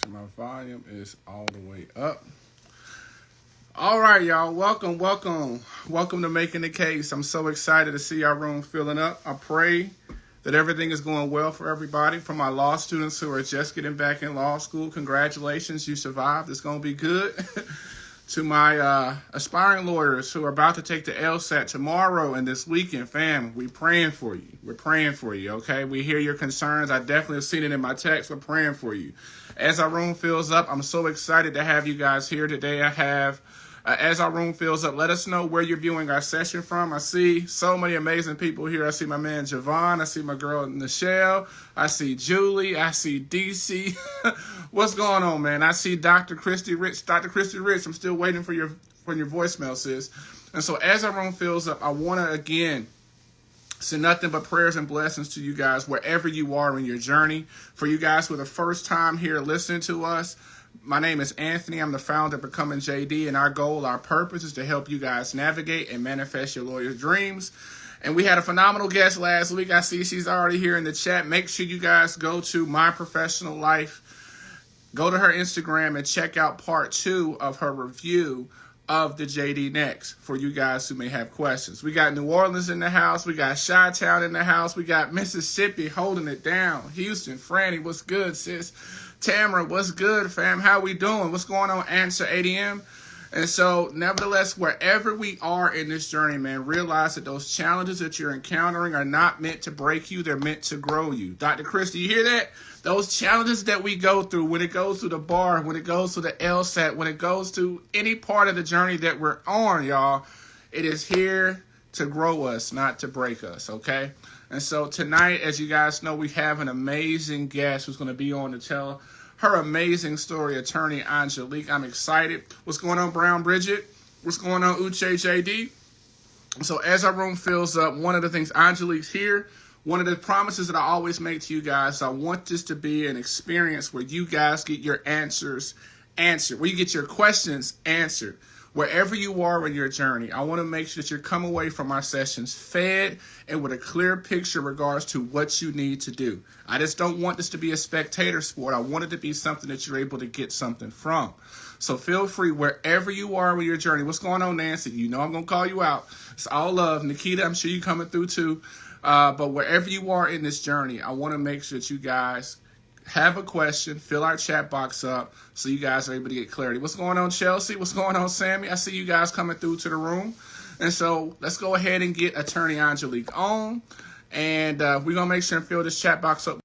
Sure my volume is all the way up. All right, y'all. Welcome to Making the Case. I'm so excited to see our room filling up. I pray that everything is going well for everybody. For my law students who are just getting back in law school, congratulations, you survived. It's going to be good. To my aspiring lawyers who are about to take the LSAT tomorrow and this weekend, fam, we praying for you. We're praying for you, okay? We hear your concerns. I definitely have seen it in my text. We're praying for you. As our room fills up, I'm so excited to have you guys here today. As our room fills up, let us know where you're viewing our session from. I see so many amazing people here. I see my man Javon. I see my girl Nichelle. I see Julie. I see DC. What's going on, man? I see Dr. Christy Rich. Dr. Christy Rich, I'm still waiting for your voicemail, sis. And so as our room fills up, I want to, again, send nothing but prayers and blessings to you guys wherever you are in your journey. For you guys who are the first time here listening to us, my name is Anthony. I'm the founder of Becoming JD, and our goal, our purpose is to help you guys navigate and manifest your lawyer's dreams. And we had a phenomenal guest last week. I see she's already here in the chat. Make sure you guys go to My Professional Life. Go to her Instagram and check out part 2 of her review of the JD Next for you guys who may have questions. We got New Orleans in the house. We got Chi-Town in the house. We got Mississippi holding it down. Houston, Franny, what's good, sis? Tamara, what's good, fam? How we doing? What's going on? Answer ADM. And so, nevertheless, wherever we are in this journey, man, realize that those challenges that you're encountering are not meant to break you. They're meant to grow you. Dr. Chris, do you hear that? Those challenges that we go through, when it goes to the bar, when it goes to the LSAT, when it goes to any part of the journey that we're on, y'all, it is here to grow us, not to break us, okay? And so tonight, as you guys know, we have an amazing guest who's going to be on to tell her amazing story, Attorney Angelique. I'm excited. What's going on, Brown Bridget? What's going on, Uche JD? So as our room fills up, one of the things, Angelique's here. One of the promises that I always make to you guys, I want this to be an experience where you guys get your answers answered, where you get your questions answered. Wherever you are in your journey, I want to make sure that you come away from our sessions fed and with a clear picture in regards to what you need to do. I just don't want this to be a spectator sport. I want it to be something that you're able to get something from. So feel free wherever you are with your journey. What's going on, Nancy? You know I'm going to call you out. It's all love. Nikita, I'm sure you're coming through too. But wherever you are in this journey, I want to make sure that you guys have a question, fill our chat box up so you guys are able to get clarity. What's going on, Chelsea? What's going on, Sammy? I see you guys coming through to the room. And so let's go ahead and get Attorney Angelique on. And we're going to make sure and fill this chat box up.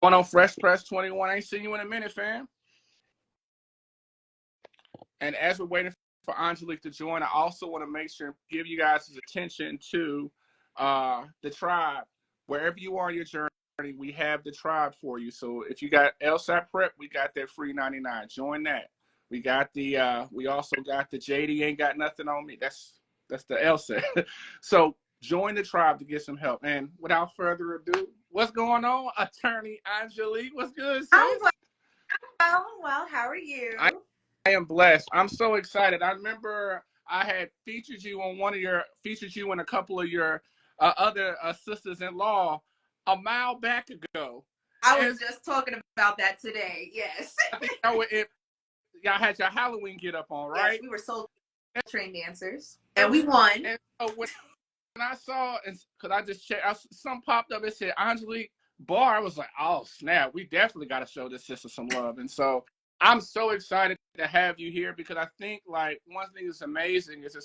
Going on, Fresh Press 21. I ain't seen you in a minute, fam. And as we're waiting for Angelique to join, I also want to make sure and give you guys his attention to the tribe. Wherever you are in your journey, we have the tribe for you. So if you got LSAT prep, we got that free 99. Join that. We got we also got the JD ain't got nothing on me. That's the LSAT. So join the tribe to get some help. And without further ado, what's going on, Attorney Angelique? What's good, sis? Well, how are you? I am blessed. I'm so excited. I remember I had featured you in a couple of your other sisters-in-law a mile back ago. I was just talking about that today. Yes. I think y'all had your Halloween get up on, right? Yes, we were soul train dancers, and we won. And so when I saw, because I just checked, something popped up. It said Angelique Bar. I was like, oh snap, we definitely got to show this sister some love. And so I'm so excited to have you here because I think like one thing that's amazing is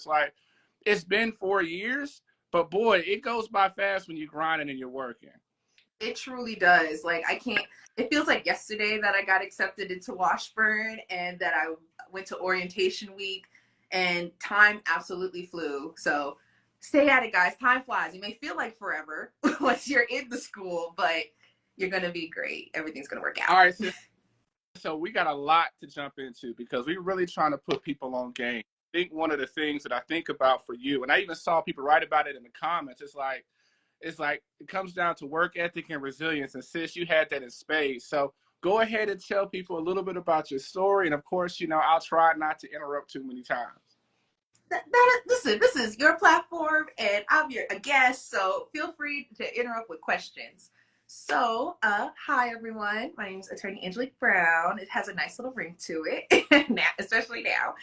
it's been 4 years, but boy, it goes by fast when you're grinding and you're working. It truly does. Like it feels like yesterday that I got accepted into Washburn and that I went to orientation week, and time absolutely flew. So stay at it, guys. Time flies. You may feel like forever once you're in the school, but you're going to be great. Everything's going to work out. All right, so we got a lot to jump into because we're really trying to put people on game. I think one of the things that I think about for you, and I even saw people write about it in the comments, it's like it comes down to work ethic and resilience. And sis, you had that in spades. So go ahead and tell people a little bit about your story. And of course, I'll try not to interrupt too many times. Listen, this is your platform and I'm a guest, so feel free to interrupt with questions. Hi everyone. My name is Attorney Angelique Brown. It has a nice little ring to it, now, especially now.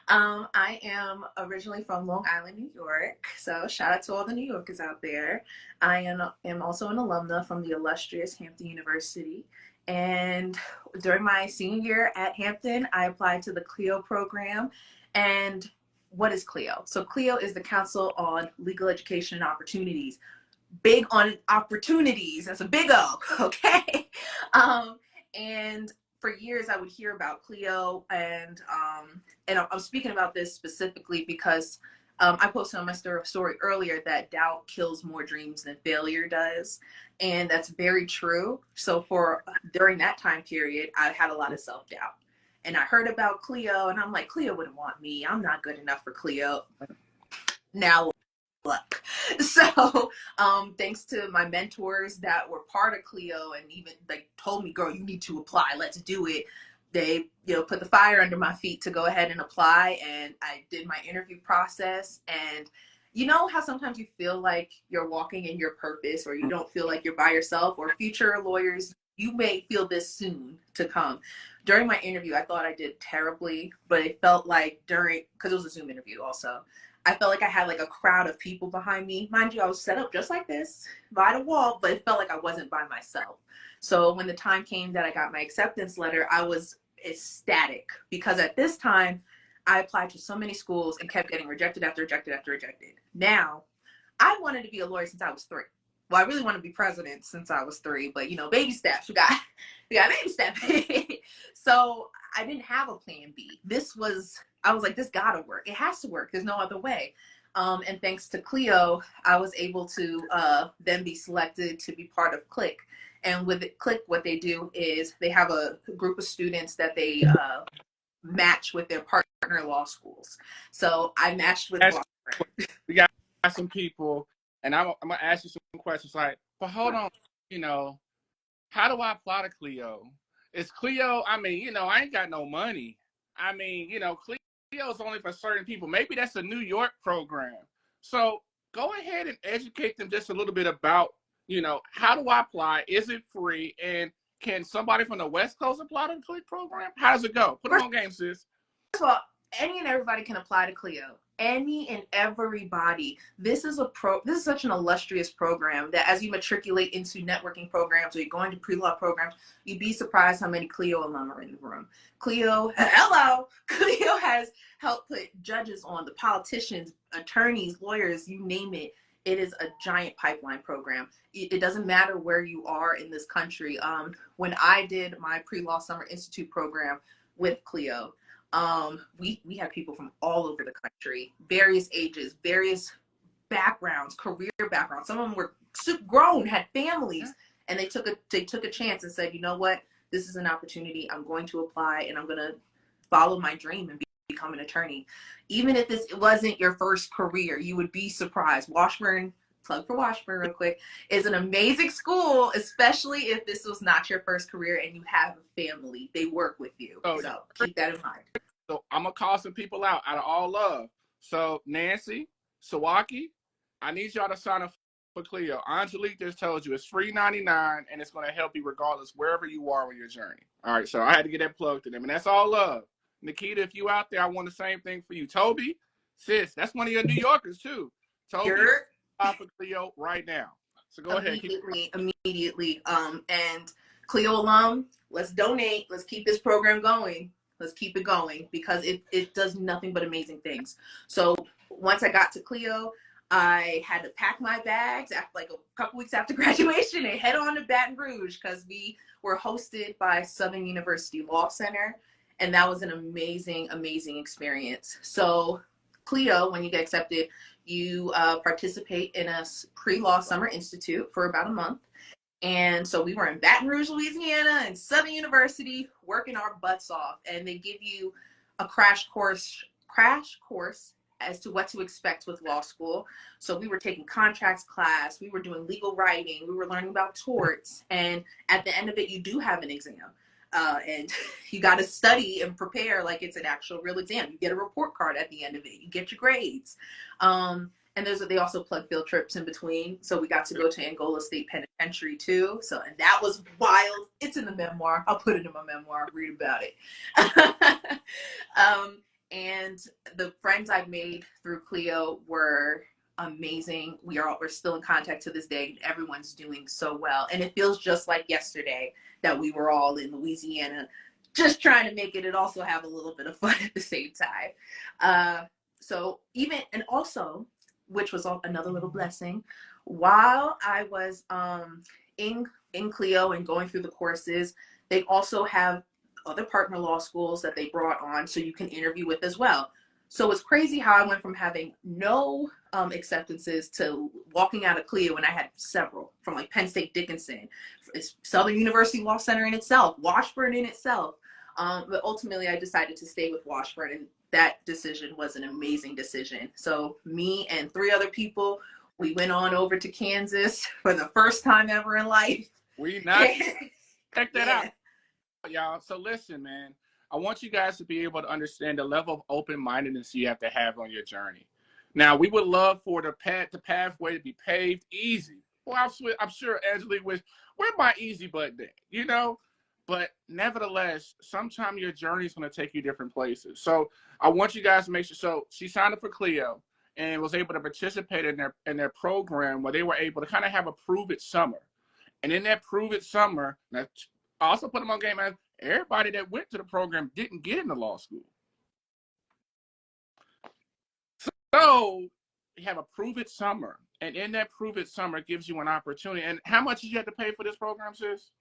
I am originally from Long Island, New York. So shout out to all the New Yorkers out there. I am also an alumna from the illustrious Hampton University. And during my senior year at Hampton, I applied to the CLEO program. And what is CLEO? So CLEO is the Council on Legal Education and Opportunities. Big on opportunities. That's a big O, okay? And for years I would hear about CLEO, and I'm speaking about this specifically because I posted on my story earlier that doubt kills more dreams than failure does, and that's very true. So for during that time period, I had a lot of self-doubt, and I heard about CLEO, and I'm like, CLEO wouldn't want me. I'm not good enough for CLEO. Now luck. So thanks to my mentors that were part of CLEO and even like told me, girl, you need to apply, let's do it. They, put the fire under my feet to go ahead and apply, and I did my interview process. And you know how sometimes you feel like you're walking in your purpose, or you don't feel like you're by yourself, or future lawyers, you may feel this soon to come. During my interview, I thought I did terribly, but it felt like because it was a Zoom interview also, I felt like I had like a crowd of people behind me. Mind you, I was set up just like this by the wall, but it felt like I wasn't by myself. So when the time came that I got my acceptance letter, I was ecstatic because at this time I applied to so many schools and kept getting rejected after rejected after rejected. Now, I wanted to be a lawyer since I was 3. Well, I really want to be president since I was 3, but baby steps. We got baby steps. So I didn't have a plan B. I was like, this gotta work. It has to work. There's no other way. And thanks to CLEO, I was able to then be selected to be part of CLIC. And with CLIC, what they do is they have a group of students that they match with their partner law schools. So I matched with We got some people, and I'm going to ask you some questions like, but hold on, how do I apply to CLEO? Is CLEO, I ain't got no money. CLEO is only for certain people. Maybe that's a New York program. So go ahead and educate them just a little bit about, how do I apply? Is it free? And can somebody from the West Coast apply to the CLEO program? How does it go? Put them on game, sis. First of all, any and everybody can apply to CLEO. Any and everybody. This is such an illustrious program that as you matriculate into networking programs or you're going to pre-law programs, you'd be surprised how many CLEO alum are in the room. CLEO has helped put judges on, the politicians, attorneys, lawyers, you name it. It is a giant pipeline program. It doesn't matter where you are in this country. When I did my pre-law summer institute program with CLEO, we had people from all over the country, various ages, various backgrounds, career backgrounds. Some of them were grown, had families, and they took a chance and said, you know what, this is an opportunity. I'm going to apply, and I'm going to follow my dream and become an attorney. Even if this wasn't your first career, you would be surprised. Washburn, plug for Washburn real quick, is an amazing school, especially if this was not your first career and you have a family. They work with you. So keep that in mind. So I'm going to call some people out of all love. So Nancy, Sawaki, I need y'all to sign up for CLEO. Angelique just told you it's free $99 and it's going to help you regardless wherever you are on your journey. All right, so I had to get that plugged to them. And that's all love. Nikita, if you out there, I want the same thing for you. Toby, sis, that's one of your New Yorkers too. Toby, for CLEO right now. So go ahead. Immediately. And CLEO alum, let's donate. Let's keep this program going. Let's keep it going because it does nothing but amazing things. So once I got to CLEO, I had to pack my bags after like a couple weeks after graduation and head on to Baton Rouge because we were hosted by Southern University Law Center. And that was an amazing, amazing experience. So CLEO, when you get accepted, you participate in a pre-law summer institute for about a month. And so we were in Baton Rouge, Louisiana, and Southern University working our butts off. And they give you a crash course as to what to expect with law school. So we were taking contracts class, we were doing legal writing, we were learning about torts. And at the end of it, you do have an exam. And you got to study and prepare like it's an actual real exam. You get a report card at the end of it. You get your grades. And And they also plug field trips in between. So we got to go to Angola State Penitentiary too. So, and that was wild. It's in the memoir. I'll put it in my memoir. Read about it. And the friends I've made through CLEO were amazing. We're still in contact to this day. Everyone's doing so well. And it feels just like yesterday that we were all in Louisiana just trying to make it and also have a little bit of fun at the same time. So even, and also, which was another little blessing, while I was in CLEO and going through the courses, they also have other partner law schools that they brought on so you can interview with as well. So it's crazy how I went from having no acceptances to walking out of CLEO, and I had several from like Penn State Dickinson, Southern University Law Center in itself, Washburn in itself. But ultimately I decided to stay with Washburn, and that decision was an amazing decision. So me and 3 other people, we went on over to Kansas for the first time ever in life. We not check that out, y'all. So listen, man, I want you guys to be able to understand the level of open-mindedness you have to have on your journey. Now, we would love for the pathway to be paved easy. Well, I'm sure Angelique was, where my easy button at, you know? But nevertheless, sometimes your journey is going to take you different places. So I want you guys to make sure. So she signed up for CLEO and was able to participate in their program where they were able to kind of have a prove it summer. And in that prove it summer, now, I also put them on game as everybody that went to the program didn't get into law school. So you have a prove it summer. And in that prove it summer, it gives you an opportunity. And how much did you have to pay for this program, sis?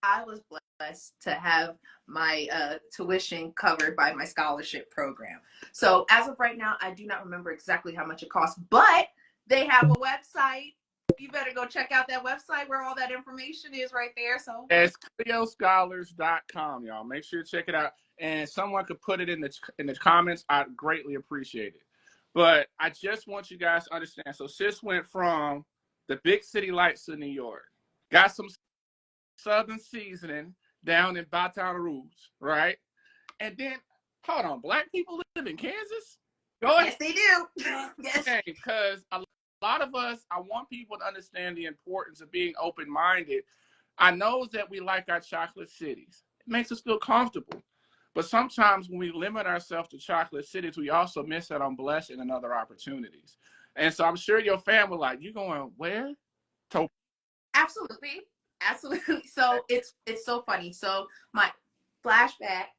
I was blessed to have my tuition covered by my scholarship program. So as of right now, I do not remember exactly how much it costs, but they have a website. You better go check out that website where all that information is right there. So it's CLEOScholars.com, y'all. Make sure to check it out. And someone could put it in the comments. I'd greatly appreciate it. But I just want you guys to understand. So sis went from the big city lights of New York, got some Southern seasoning down in Baton Rouge, right? And then, hold on, Black people live in Kansas? Go ahead. Yes, they do. Yes. Okay, because a lot of us, I want people to understand the importance of being open-minded. I know that we like our chocolate cities. It makes us feel comfortable. But sometimes when we limit ourselves to chocolate cities, we also miss out on blessing and other opportunities. And so I'm sure your family like, you going where? Absolutely. So it's so funny. So my flashback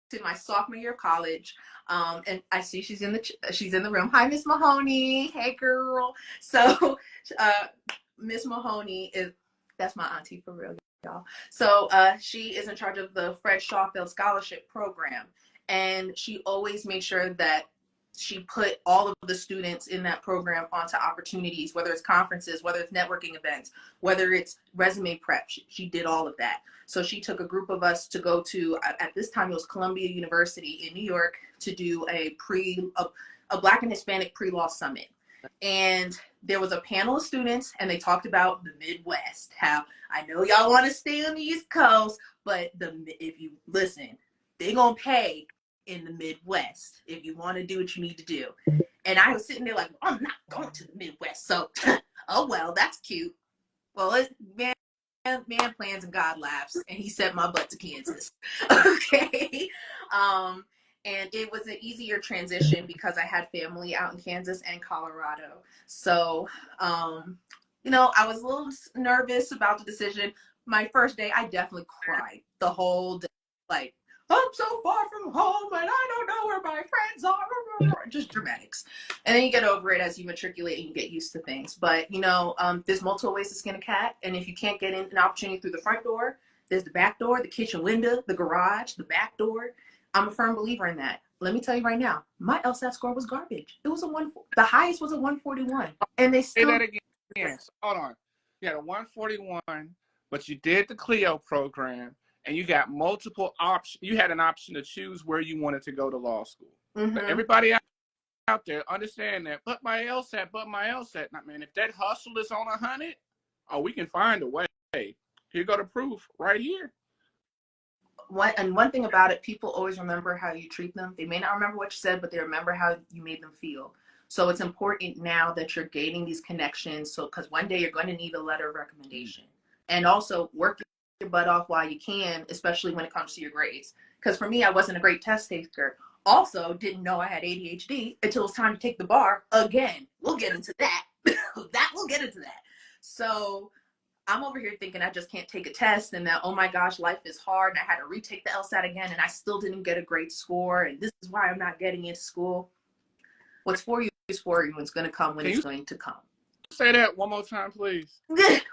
to my sophomore year of college, and I see she's in the room. Hi, Miss Mahoney. Hey, girl. So Miss Mahoney that's my auntie for real, y'all. So she is in charge of the Fred Schaufield Scholarship Program, and she always made sure that she put all of the students in that program onto opportunities, whether it's conferences, whether it's networking events, whether it's resume prep. She did all of that. So she took a group of us to go to, at this time it was Columbia University in New York, to do a Black and Hispanic pre-law summit. And there was a panel of students, and they talked about the Midwest. How I know y'all want to stay on the East Coast, but if you listen, they're gonna pay in the Midwest if you want to do what you need to do. And I was sitting there like, I'm not going to the Midwest. So, oh well, that's cute. Well, man plans and God laughs, and he sent my butt to Kansas. Okay. And it was an easier transition because I had family out in Kansas and Colorado. So, you know, I was a little nervous about the decision. My first day, I definitely cried the whole day. Like, I'm so far from home and I don't know where my friends are. Just dramatics. And then you get over it as you matriculate and you get used to things. But, you know, there's multiple ways to skin a cat. And if you can't get an opportunity through the front door, there's the back door, the kitchen window, the garage, the back door. I'm a firm believer in that. Let me tell you right now, my LSAT score was garbage. It was the highest was a 141. And they still. Say that again. So, hold on. You had a 141, but you did the CLEO program. And you got multiple options. You had an option to choose where you wanted to go to law school. Mm-hmm. But everybody out there understand that. But my LSAT. Now, man, if that hustle is on 100, we can find a way. Here go the proof right here. one thing about it, people always remember how you treat them. They may not remember what you said, but they remember how you made them feel. So it's important now that you're gaining these connections. So, because one day you're going to need a letter of recommendation, and also work your butt off while you can, especially when it comes to your grades. Because for me, I wasn't a great test taker. Also, didn't know I had ADHD until it was time to take the bar again. We'll get into that. We'll get into that. So I'm over here thinking I just can't take a test and that, oh my gosh, life is hard. And I had to retake the LSAT again and I still didn't get a great score. And this is why I'm not getting into school. What's for you is for you. It's going to come when it's going to come. Say that one more time, please.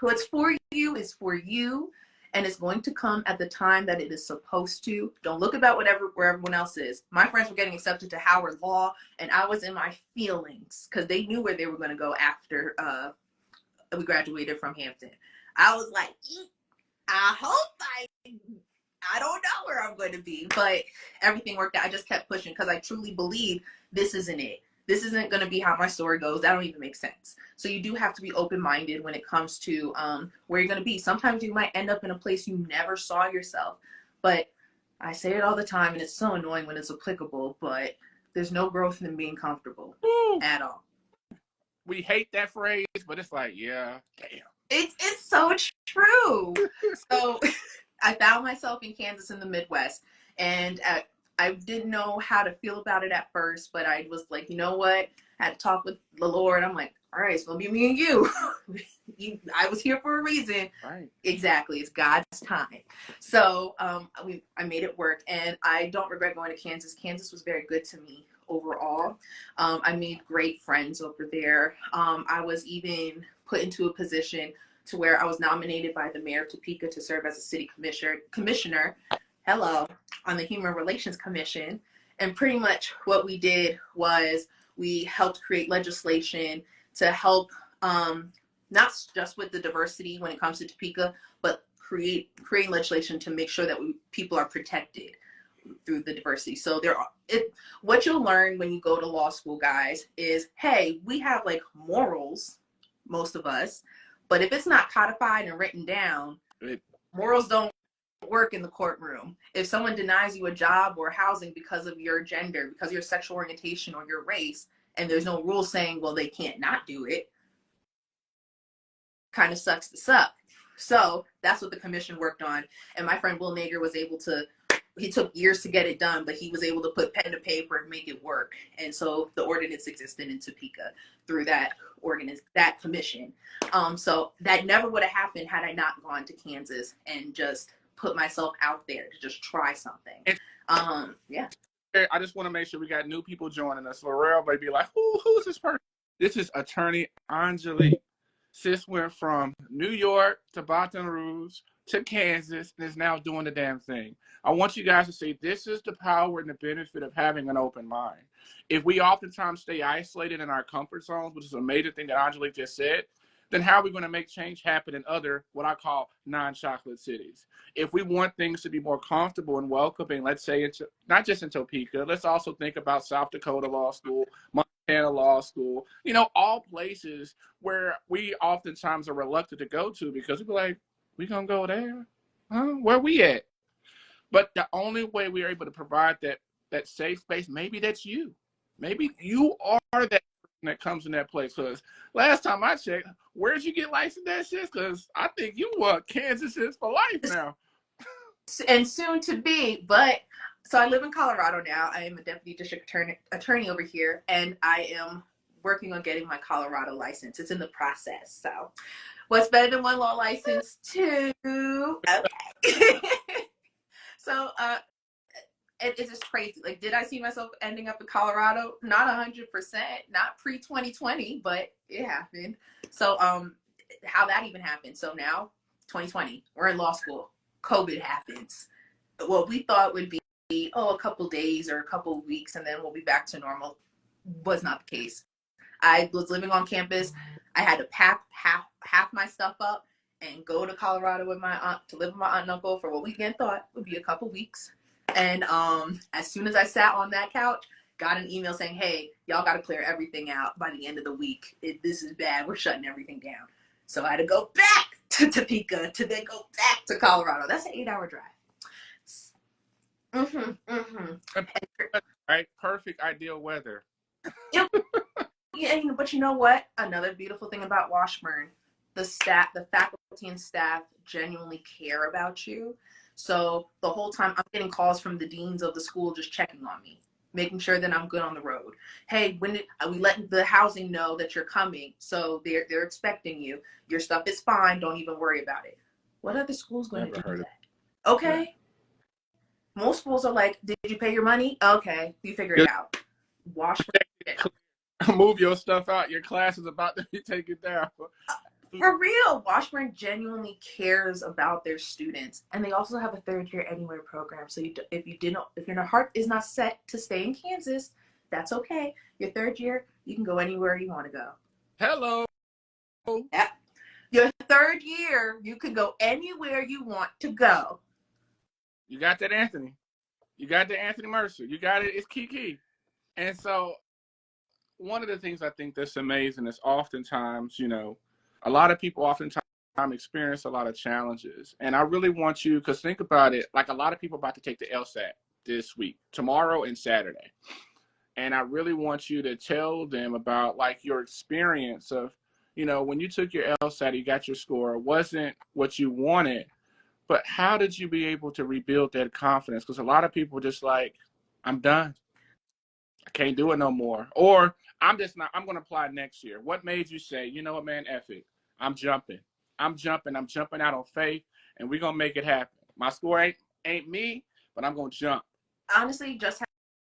What's for you is for you. And it's going to come at the time that it is supposed to. Don't look about where everyone else is. My friends were getting accepted to Howard Law and I was in my feelings because they knew where they were going to go after we graduated from Hampton. I was like, I hope I don't know where I'm going to be, but everything worked out. I just kept pushing because I truly believe this isn't it. This isn't going to be how my story goes. That don't even make sense. So you do have to be open-minded when it comes to where you're going to be. Sometimes you might end up in a place you never saw yourself, but I say it all the time, and it's so annoying when it's applicable, but there's no growth in being comfortable at all. We hate that phrase, but it's like, yeah, damn. It's so true. So I found myself in Kansas in the Midwest, and I didn't know how to feel about it at first, but I was like, you know what? I had to talk with the Lord. I'm like, all right, it's going to be me and you. I was here for a reason. Right. Exactly. It's God's time. So I made it work, and I don't regret going to Kansas. Kansas was very good to me overall. I made great friends over there. I was even put into a position to where I was nominated by the mayor of Topeka to serve as a city commissioner, on the Human Relations Commission. And pretty much what we did was we helped create legislation to help, not just with the diversity when it comes to Topeka, but creating legislation to make sure that people are protected through the diversity. So what you'll learn when you go to law school, guys, is, hey, we have like morals, most of us, but if it's not codified and written down, morals don't work in the courtroom. If someone denies you a job or housing because of your gender, because of your sexual orientation or your race, and there's no rule saying, well, they can't not do it, kind of sucks to suck. So that's what the commission worked on. And my friend Will Nager was able to, he took years to get it done, but he was able to put pen to paper and make it work. And so the ordinance existed in Topeka through that commission. So that never would have happened had I not gone to Kansas and just put myself out there to just try something. Yeah. I just want to make sure we got new people joining us. Laurel may be like, who's this person? This is Attorney Angelique. Sis went from New York to Baton Rouge to Kansas and is now doing the damn thing. I want you guys to see this is the power and the benefit of having an open mind. If we oftentimes stay isolated in our comfort zones, which is a major thing that Angelique just said, then how are we going to make change happen in other, what I call non-chocolate cities? If we want things to be more comfortable and welcoming, let's say, not just in Topeka, let's also think about South Dakota Law School, Montana Law School, all places where we oftentimes are reluctant to go to because we're like, we going to go there? Huh? Where we at? But the only way we are able to provide that safe space, maybe that's you. Maybe you are that person that comes in that place. Because last time I checked, where'd you get licensed at, sis? Because I think you Kansas is for life now. And soon to be, but so I live in Colorado now. I am a deputy district attorney over here, and I am working on getting my Colorado license. It's in the process. So what's better than one law license? Two. Okay. So it's just crazy. Like, did I see myself ending up in Colorado? Not 100%, not pre-2020, but it happened. So how that even happened. So now 2020, we're in law school. COVID happens. What we thought would be, a couple days or a couple weeks and then we'll be back to normal was not the case. I was living on campus. I had to pack half my stuff up and go to Colorado with my aunt to live with my aunt and uncle for what we then thought would be a couple weeks. And as soon as I sat on that couch, got an email saying, hey, y'all got to clear everything out by the end of the week. This is bad. We're shutting everything down. So I had to go back to Topeka to then go back to Colorado. That's an 8-hour drive. And right, perfect ideal weather. Yeah, but you know what? Another beautiful thing about Washburn, the staff, the faculty and staff genuinely care about you. So the whole time I'm getting calls from the deans of the school just checking on me, making sure that I'm good on the road. Hey, when did we let the housing know that you're coming? So they're expecting you. Your stuff is fine. Don't even worry about it. What other school's going Never to do heard of that? that. Okay. Most schools are like, did you pay your money? Okay, you figure it out. Washburn. Move your stuff out. Your class is about to be taken down. For real, Washburn genuinely cares about their students, and they also have a third year anywhere program. So if your heart is not set to stay in Kansas, that's okay. Your third year, you can go anywhere you want to go. Hello. Yeah. Your third year, you can go anywhere you want to go. You got that, Anthony. You got the Anthony Mercer. You got it. It's Kiki. And so one of the things I think that's amazing is oftentimes, a lot of people oftentimes experience a lot of challenges. And I really want you, because think about it, like a lot of people about to take the LSAT this week, tomorrow and Saturday. And I really want you to tell them about like your experience of, when you took your LSAT, you got your score, it wasn't what you wanted, but how did you be able to rebuild that confidence? Because a lot of people just like, I'm done. I can't do it no more. Or I'm going to apply next year. What made you say, you know what, man, F it. I'm jumping. I'm jumping out on faith, and we're going to make it happen. My score ain't me, but I'm going to jump. Honestly, just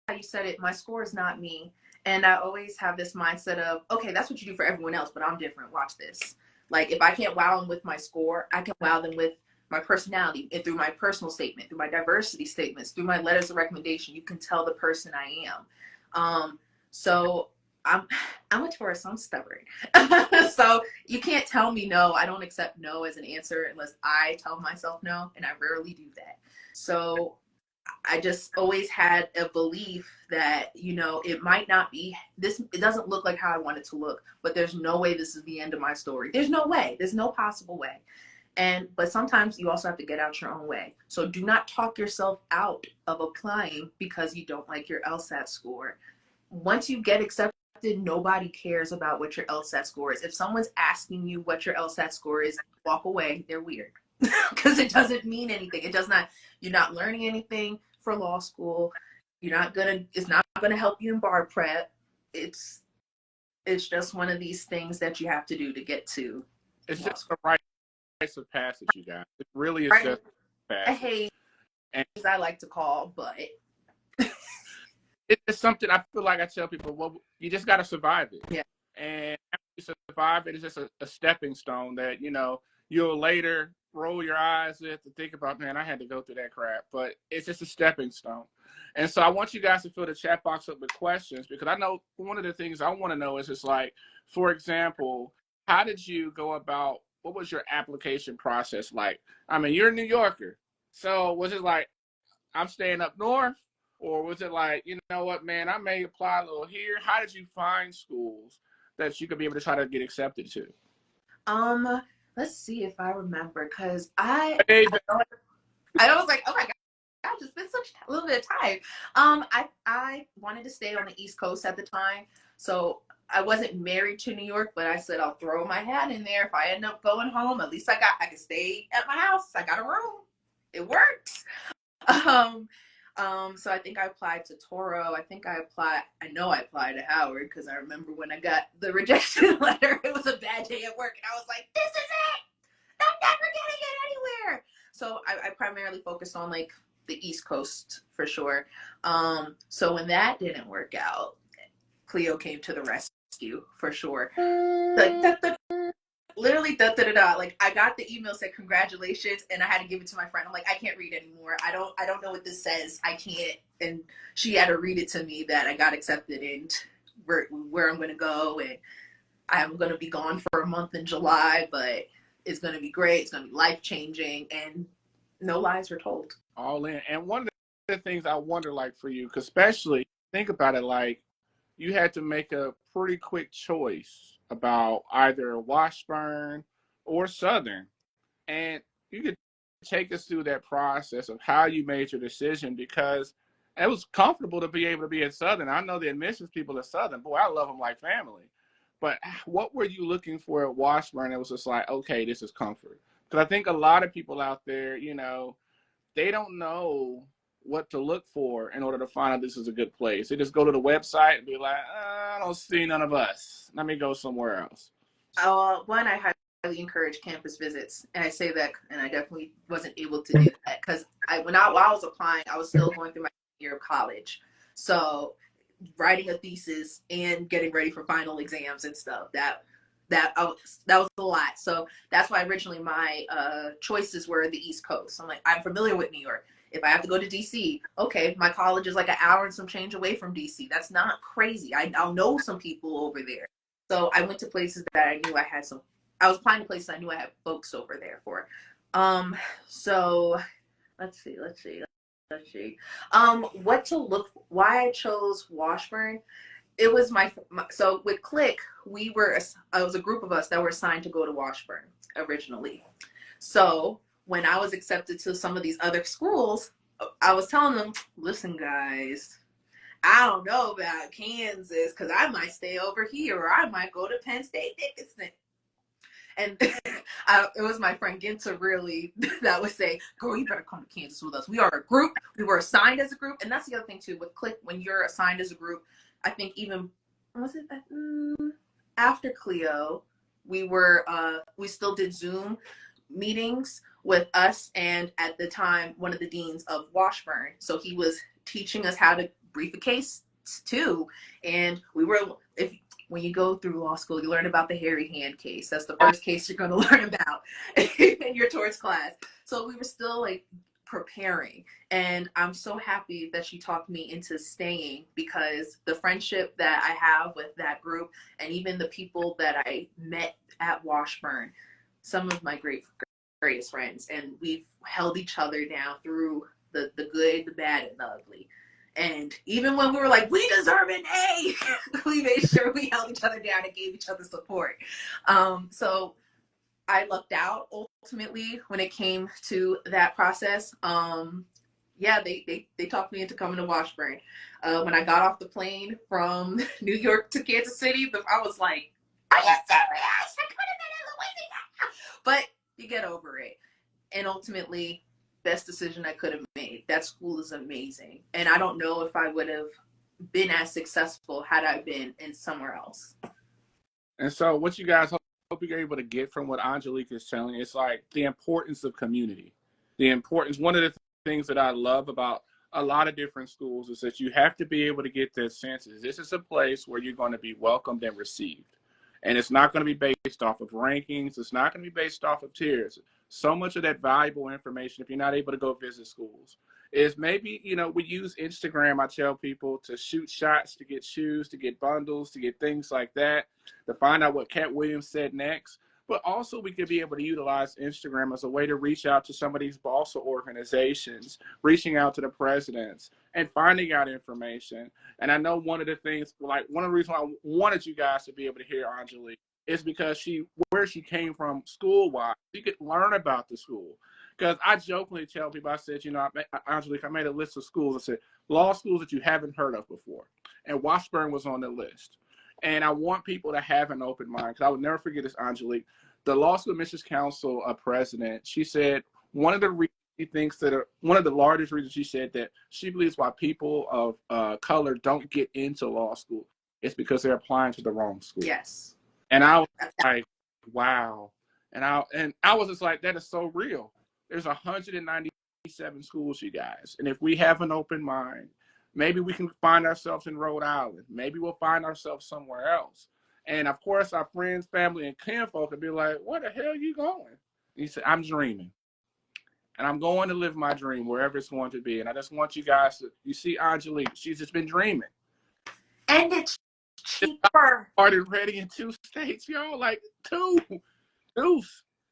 how you said it, my score is not me. And I always have this mindset of, okay, that's what you do for everyone else, but I'm different. Watch this. Like, if I can't wow them with my score, I can wow them with my personality and through my personal statement, through my diversity statements, through my letters of recommendation. You can tell the person I am. So I'm a Taurus, so I'm stubborn. So you can't tell me no. I don't accept no as an answer unless I tell myself no, and I rarely do that. So I just always had a belief that, it might not be this, it doesn't look like how I want it to look, but there's no way this is the end of my story. There's no way. There's no possible way. But sometimes you also have to get out your own way. So do not talk yourself out of applying because you don't like your LSAT score. Once you get accepted, nobody cares about what your LSAT score is. If someone's asking you what your LSAT score is, walk away. They're weird because it doesn't mean anything. It does not. You're not learning anything for law school. It's not gonna help you in bar prep. It's just one of these things that you have to do to get to It's law just school. the rites of passage, you guys. It really is Right? just I passage. hate, And as I like to call, but it's something I feel like I tell people, well, you just got to survive it. yeah. And after you survive it, it's just a stepping stone that, you'll later roll your eyes at to think about, man, I had to go through that crap. But it's just a stepping stone. And so I want you guys to fill the chat box up with questions, because I know one of the things I want to know is just like, for example, how did you go about, what was your application process like? I mean, you're a New Yorker. So was it like, I'm staying up north? Or was it like, you know what, man, I may apply a little here? How did you find schools that you could be able to try to get accepted to? Let's see if I remember, because I Hey, I was like, oh my gosh, it's been such a little bit of time. I wanted to stay on the East Coast at the time, so I wasn't married to New York, but I said I'll throw my hat in there. If I end up going home, at least I can stay at my house. I got a room. It works. Um, so I think I applied to Toro. I know I applied to Howard because I remember when I got the rejection letter, it was a bad day at work, and I was like, this is it. I'm never getting it anywhere. So I primarily focused on like the East Coast for sure. So when that didn't work out, CLEO came to the rescue for sure. Like literally like I got the email, said congratulations, and I had to give it to my friend. I'm like, I can't read anymore. I don't know what this says. I can't. And she had to read it to me that I got accepted and where I'm gonna go, and I'm gonna be gone for a month in July, but it's gonna be great. It's gonna be life changing, and no lies were told. all in. And one of the things I wonder, like for you, because especially think about it, like you had to make a pretty quick choice about either Washburn or Southern. And you could take us through that process of how you made your decision, because it was comfortable to be able to be at Southern. I know the admissions people at Southern, boy, I love them like family. But what were you looking for at Washburn? It was just like, okay, this is comfort. Because I think a lot of people out there, you know, they don't know what to look for in order to find out this is a good place. They just go to the website and be like, I don't see none of us. Let me go somewhere else. One, I highly encourage campus visits, and I say that, and I definitely wasn't able to do that because while I was applying, I was still going through my year of college, so writing a thesis and getting ready for final exams and stuff that was a lot. So that's why originally my choices were the East Coast. I'm like, I'm familiar with New York. If I have to go to DC, okay, my college is like an hour and some change away from DC. That's not crazy. I'll know some people over there. So I went to places that I knew I was applying to places I knew I had folks over there for. So let's see. What to look for, why I chose Washburn. It was so with Click, it was a group of us that were assigned to go to Washburn originally. So when I was accepted to some of these other schools, I was telling them, listen, guys, I don't know about Kansas because I might stay over here or I might go to Penn State Dickinson. And it was my friend Ginter really that would say, girl, you better come to Kansas with us. We are a group. We were assigned as a group. And that's the other thing, too, with Click, when you're assigned as a group, I think even, was it after CLEO, we still did Zoom meetings with us and at the time, one of the deans of Washburn. So he was teaching us how to brief a case, too. And when you go through law school, you learn about the hairy hand case. That's the first case you're going to learn about in your torts class. So we were still like preparing. And I'm so happy that she talked me into staying because the friendship that I have with that group and even the people that I met at Washburn, some of my greatest friends. And we've held each other down through the good, the bad, and the ugly. And even when we were like, we deserve an A, we made sure we held each other down and gave each other support. So I lucked out ultimately when it came to that process. Yeah, they talked me into coming to Washburn. When I got off the plane from New York to Kansas City, I was like, are you serious? I could have been in Louisiana. But you get over it. And ultimately, best decision I could have made. That school is amazing. And I don't know if I would have been as successful had I been in somewhere else. And so what you guys hope you're able to get from what Angelique is telling, it's like the importance of community. One of the things that I love about a lot of different schools is that you have to be able to get that sense is this is a place where you're going to be welcomed and received. And it's not going to be based off of rankings. It's not going to be based off of tiers. So much of that valuable information, if you're not able to go visit schools, is maybe, we use Instagram, I tell people, to shoot shots, to get shoes, to get bundles, to get things like that, to find out what Cat Williams said next. But also we could be able to utilize Instagram as a way to reach out to some of these BALSA organizations, reaching out to the presidents and finding out information. And I know one of the things, like one of the reasons I wanted you guys to be able to hear Angelique is because where she came from school-wise, you could learn about the school. Because I jokingly tell people, I said, Angelique, I made a list of schools. I said, law schools that you haven't heard of before. And Washburn was on the list. And I want people to have an open mind, because I would never forget this, Angelique. The Law School Admissions Council president, she said one of the largest reasons she said that she believes why people of color don't get into law school is because they're applying to the wrong school. Yes. And I was like, wow. And I was just like, that is so real. There's 197 schools, you guys. And if we have an open mind, maybe we can find ourselves in Rhode Island. Maybe we'll find ourselves somewhere else. And of course, our friends, family, and kinfolk would be like, where the hell are you going? And he said, I'm dreaming. And I'm going to live my dream wherever it's going to be. And I just want you guys you see Angelique, she's just been dreaming. And it's cheaper. Already ready in 2 states, y'all, like two.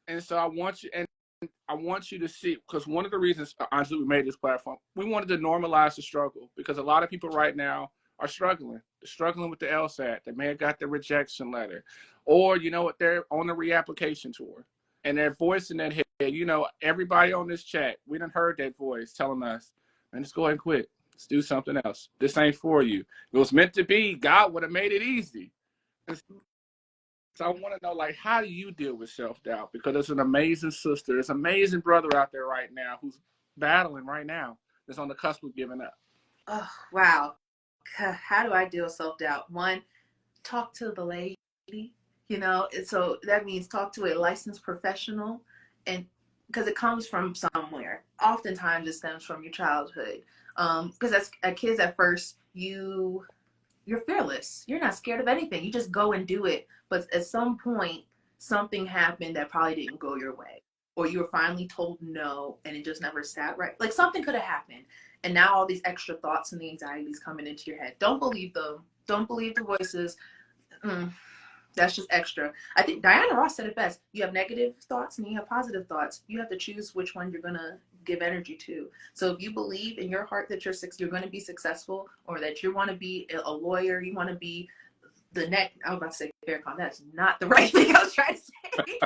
And so I want you to see, because one of the reasons Angelique made this platform, we wanted to normalize the struggle, because a lot of people right now are struggling. They're struggling with the LSAT. They may have got the rejection letter, or they're on the reapplication tour. and that voice in that head, you know, everybody on this chat, we done heard that voice telling us, man, just go ahead and quit. Let's do something else. This ain't for you. It was meant to be. God would have made it easy. And so I want to know, like, how do you deal with self-doubt? Because there's an amazing sister, there's an amazing brother out there right now who's battling right now, that's on the cusp of giving up. Oh, wow. How do I deal with self-doubt? One, talk to the lady, you know, and so that means talk to a licensed professional, and because it comes from somewhere. Oftentimes it stems from your childhood. Because as kids at first, you're fearless. You're not scared of anything. You just go and do it. But at some point, something happened that probably didn't go your way. Or you were finally told no and it just never sat right. Like something could have happened. And now all these extra thoughts and the anxieties coming into your head. Don't believe them. Don't believe the voices. That's just extra. I think Diana Ross said it best. You have negative thoughts and you have positive thoughts. You have to choose which one you're going to give energy to. So if you believe in your heart that you're going to be successful, or that you want to be a lawyer, you want to be the next, I was about to say Faircon, that's not the right thing I was trying to say.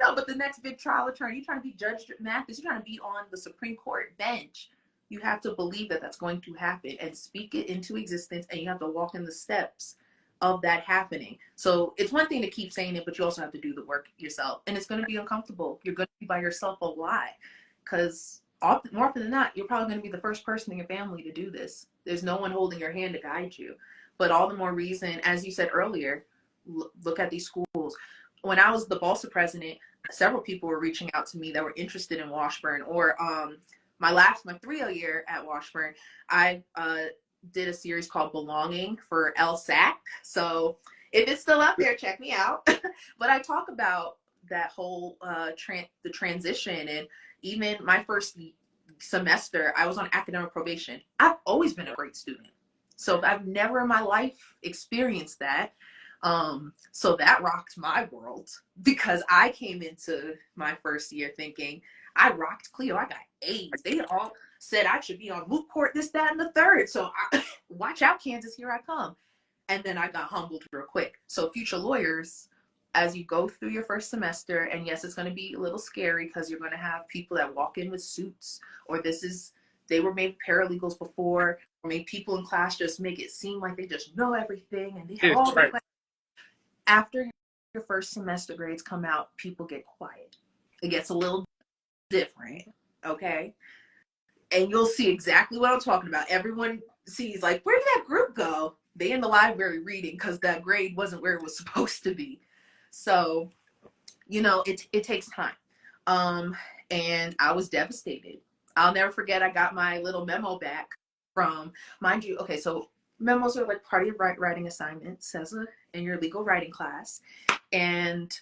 No, but the next big trial attorney, you're trying to be Judge Mathis, you're trying to be on the Supreme Court bench. You have to believe that that's going to happen and speak it into existence, and you have to walk in the steps of that happening. So it's one thing to keep saying it, but you also have to do the work yourself, and it's going to be uncomfortable. You're going to be by yourself a lot, because more often than not, you're probably going to be the first person in your family to do this. There's no one holding your hand to guide you. But all the more reason, as you said earlier, look at these schools. When I was the BALSA president, several people were reaching out to me that were interested in Washburn. Or my 3-0 year at Washburn, I did a series called Belonging for LSAT. So if it's still out there, check me out. But I talk about that whole the transition, and even my first semester, I was on academic probation. I've always been a great student. So I've never in my life experienced that. So that rocked my world, because I came into my first year thinking I rocked CLEO. I got A's. They all said I should be on moot court, this, that, and the third. So watch out, Kansas, here I come. And then I got humbled real quick. So future lawyers, as you go through your first semester, and yes, it's going to be a little scary because you're going to have people that walk in with suits, or they were maybe paralegals before, or maybe people in class just make it seem like they just know everything and they have all the questions. After your first semester grades come out, people get quiet. It gets a little different, okay? And you'll see exactly what I'm talking about. Everyone sees, like, where did that group go? They in the library reading because that grade wasn't where it was supposed to be. So, you know, it takes time. And I was devastated. I'll never forget, I got my little memo back from, mind you, okay, so memos are like part of your writing assignments in your legal writing class. And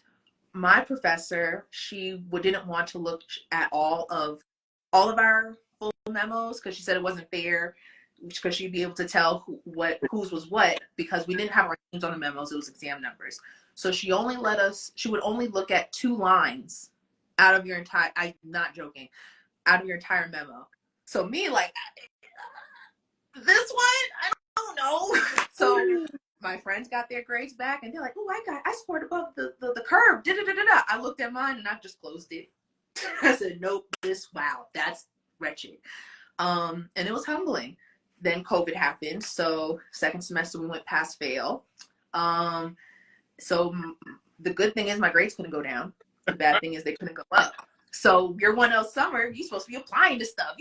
my professor, she didn't want to look at all of our full memos, because she said it wasn't fair, because she'd be able to tell whose was what, because we didn't have our names on the memos, it was exam numbers. So she would only look at 2 lines out of your entire, I'm not joking, out of your entire memo. So me, like, this one, I don't know. So my friends got their grades back, and they're like, oh, I scored above the curve. Da-da-da-da-da. I looked at mine and I just closed it. I said, nope, wow, that's wretched. And it was humbling. Then COVID happened. So second semester we went pass fail. So the good thing is my grades couldn't go down. The bad thing is they couldn't go up. So year 1L summer, you're supposed to be applying to stuff.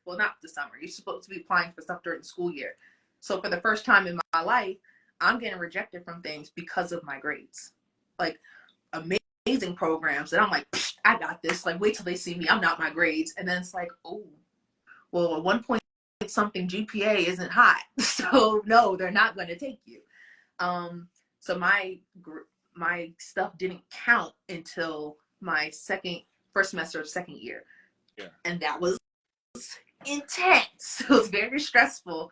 Well, not the summer. You're supposed to be applying for stuff during the school year. So for the first time in my life, I'm getting rejected from things because of my grades. Like amazing programs. And I'm like, I got this. Like, wait till they see me. I'm not my grades. And then it's like, oh, well, a 1 point something GPA isn't hot. So no, they're not going to take you. So my stuff didn't count until my first semester of second year. Yeah. And that was intense. It was very stressful.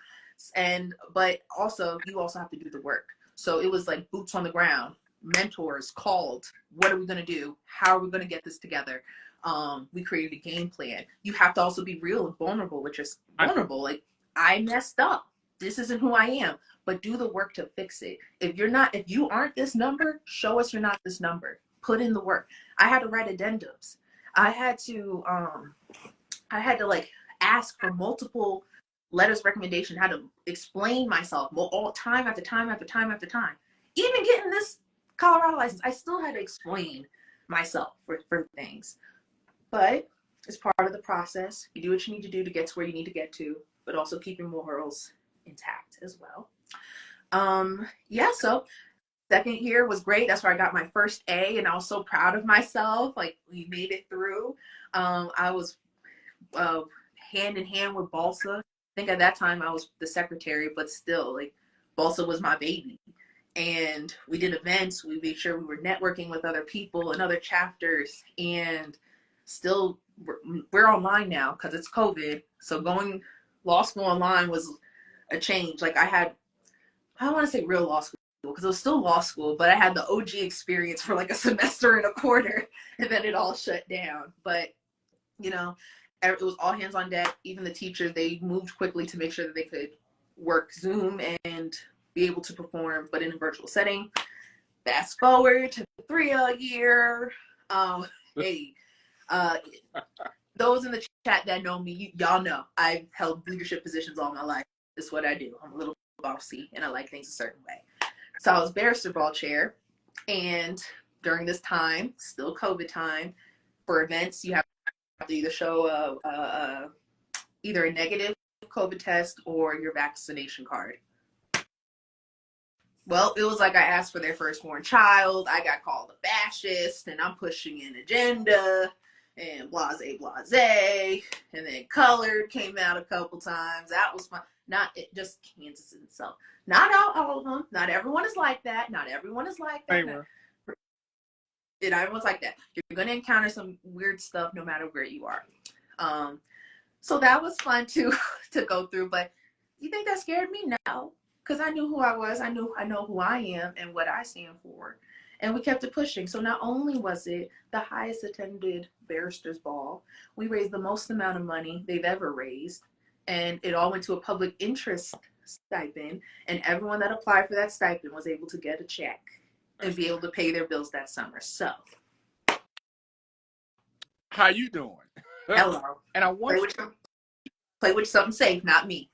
But also you also have to do the work. So it was like boots on the ground, mentors called, what are we going to do? How are we going to get this together? We created a game plan. You have to also be real and vulnerable, which is vulnerable. Like, I messed up. This isn't who I am, but do the work to fix it. If you aren't this number, show us you're not this number. put in the work. I had to write addendums. I had to like ask for multiple letters of recommendation, had to explain myself all time after time after time after time. Even getting this Colorado license, I still had to explain myself for things. But it's part of the process. You do what you need to do to get to where you need to get to, but also keep your morals intact as well. Yeah, so second year was great. That's where I got my first A, and I was so proud of myself. Like, we made it through. I was hand in hand with Balsa. I think at that time I was the secretary, but still, like, Balsa was my baby. And we did events. We made sure we were networking with other people and other chapters. And still, we're online now because it's COVID. So going law school online was a change. Like, I don't want to say real law school because it was still law school, but I had the OG experience for like a semester and a quarter, and then it all shut down. But, you know, it was all hands on deck. Even the teachers, they moved quickly to make sure that they could work Zoom and be able to perform, but in a virtual setting. Fast forward to the 3L year. Hey, those in the chat that know me, y'all know I've held leadership positions all my life. This is what I do. I'm a little bossy, and I like things a certain way. So I was barrister ball chair, and during this time, still COVID time, for events, you have to either show either a negative COVID test or your vaccination card. Well, it was like I asked for their firstborn child. I got called a fascist, and I'm pushing an agenda, and blase, blase. And then colored came out a couple times. That was fun. Not it, just Kansas itself. Not all of them. Not everyone is like that. Not everyone is like that. Not everyone's like that. You're going to encounter some weird stuff no matter where you are. So that was fun to go through. But you think that scared me? No. Because I knew who I was. I know who I am and what I stand for. And we kept it pushing. So not only was it the highest attended barristers ball, we raised the most amount of money they've ever raised. And it all went to a public interest stipend. And everyone that applied for that stipend was able to get a check and be able to pay their bills that summer. So, how you doing? Hello. And I want play with something safe, not me.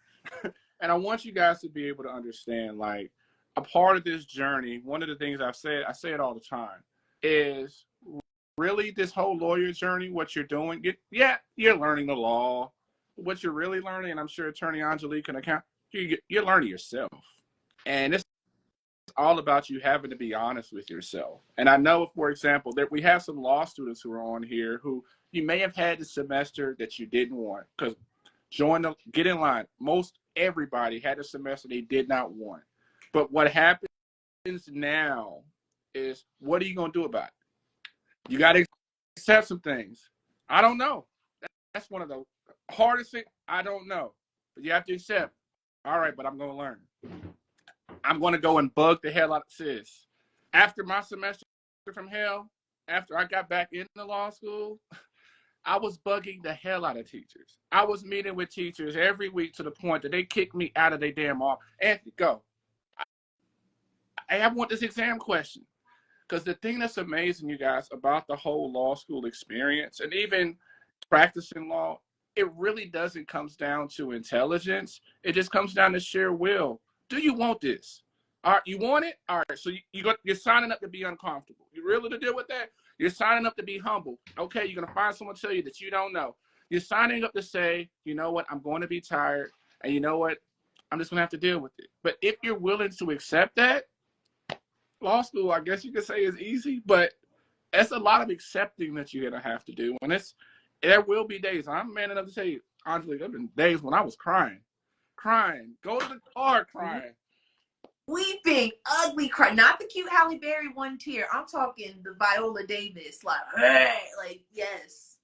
And I want you guys to be able to understand, like, a part of this journey, one of the things I say it all the time, is really this whole lawyer journey, what you're doing. You're learning the law. What you're really learning, and I'm sure Attorney Angelique can account, you're learning yourself. And it's all about you having to be honest with yourself. And I know, for example, that we have some law students who are on here who you may have had the semester that you didn't want, because get in line. Most everybody had a semester they did not want. But what happens now is, what are you going to do about it? You got to accept some things. I don't know. That's one of the hardest things. I don't know. But you have to accept. All right, but I'm going to learn. I'm going to go and bug the hell out of sis. After my semester from hell, after I got back into law school, I was bugging the hell out of teachers. I was meeting with teachers every week to the point that they kicked me out of their damn office. Anthony, go. I want this exam question. Because the thing that's amazing, you guys, about the whole law school experience and even practicing law, it really doesn't come down to intelligence. It just comes down to sheer will. Do you want this? All right, you want it? All right, so you're signing up to be uncomfortable. You really to deal with that? You're signing up to be humble. Okay, you're going to find someone to tell you that you don't know. You're signing up to say, you know what, I'm going to be tired, and you know what, I'm just going to have to deal with it. But if you're willing to accept that, law school, I guess you could say, is easy, but it's a lot of accepting that you're going to have to do. And there will be days, I'm man enough to tell you, Angelique, there have been days when I was crying, go to the car crying. Weeping, ugly cry. Not the cute Halle Berry one tear. I'm talking the Viola Davis. Like yes.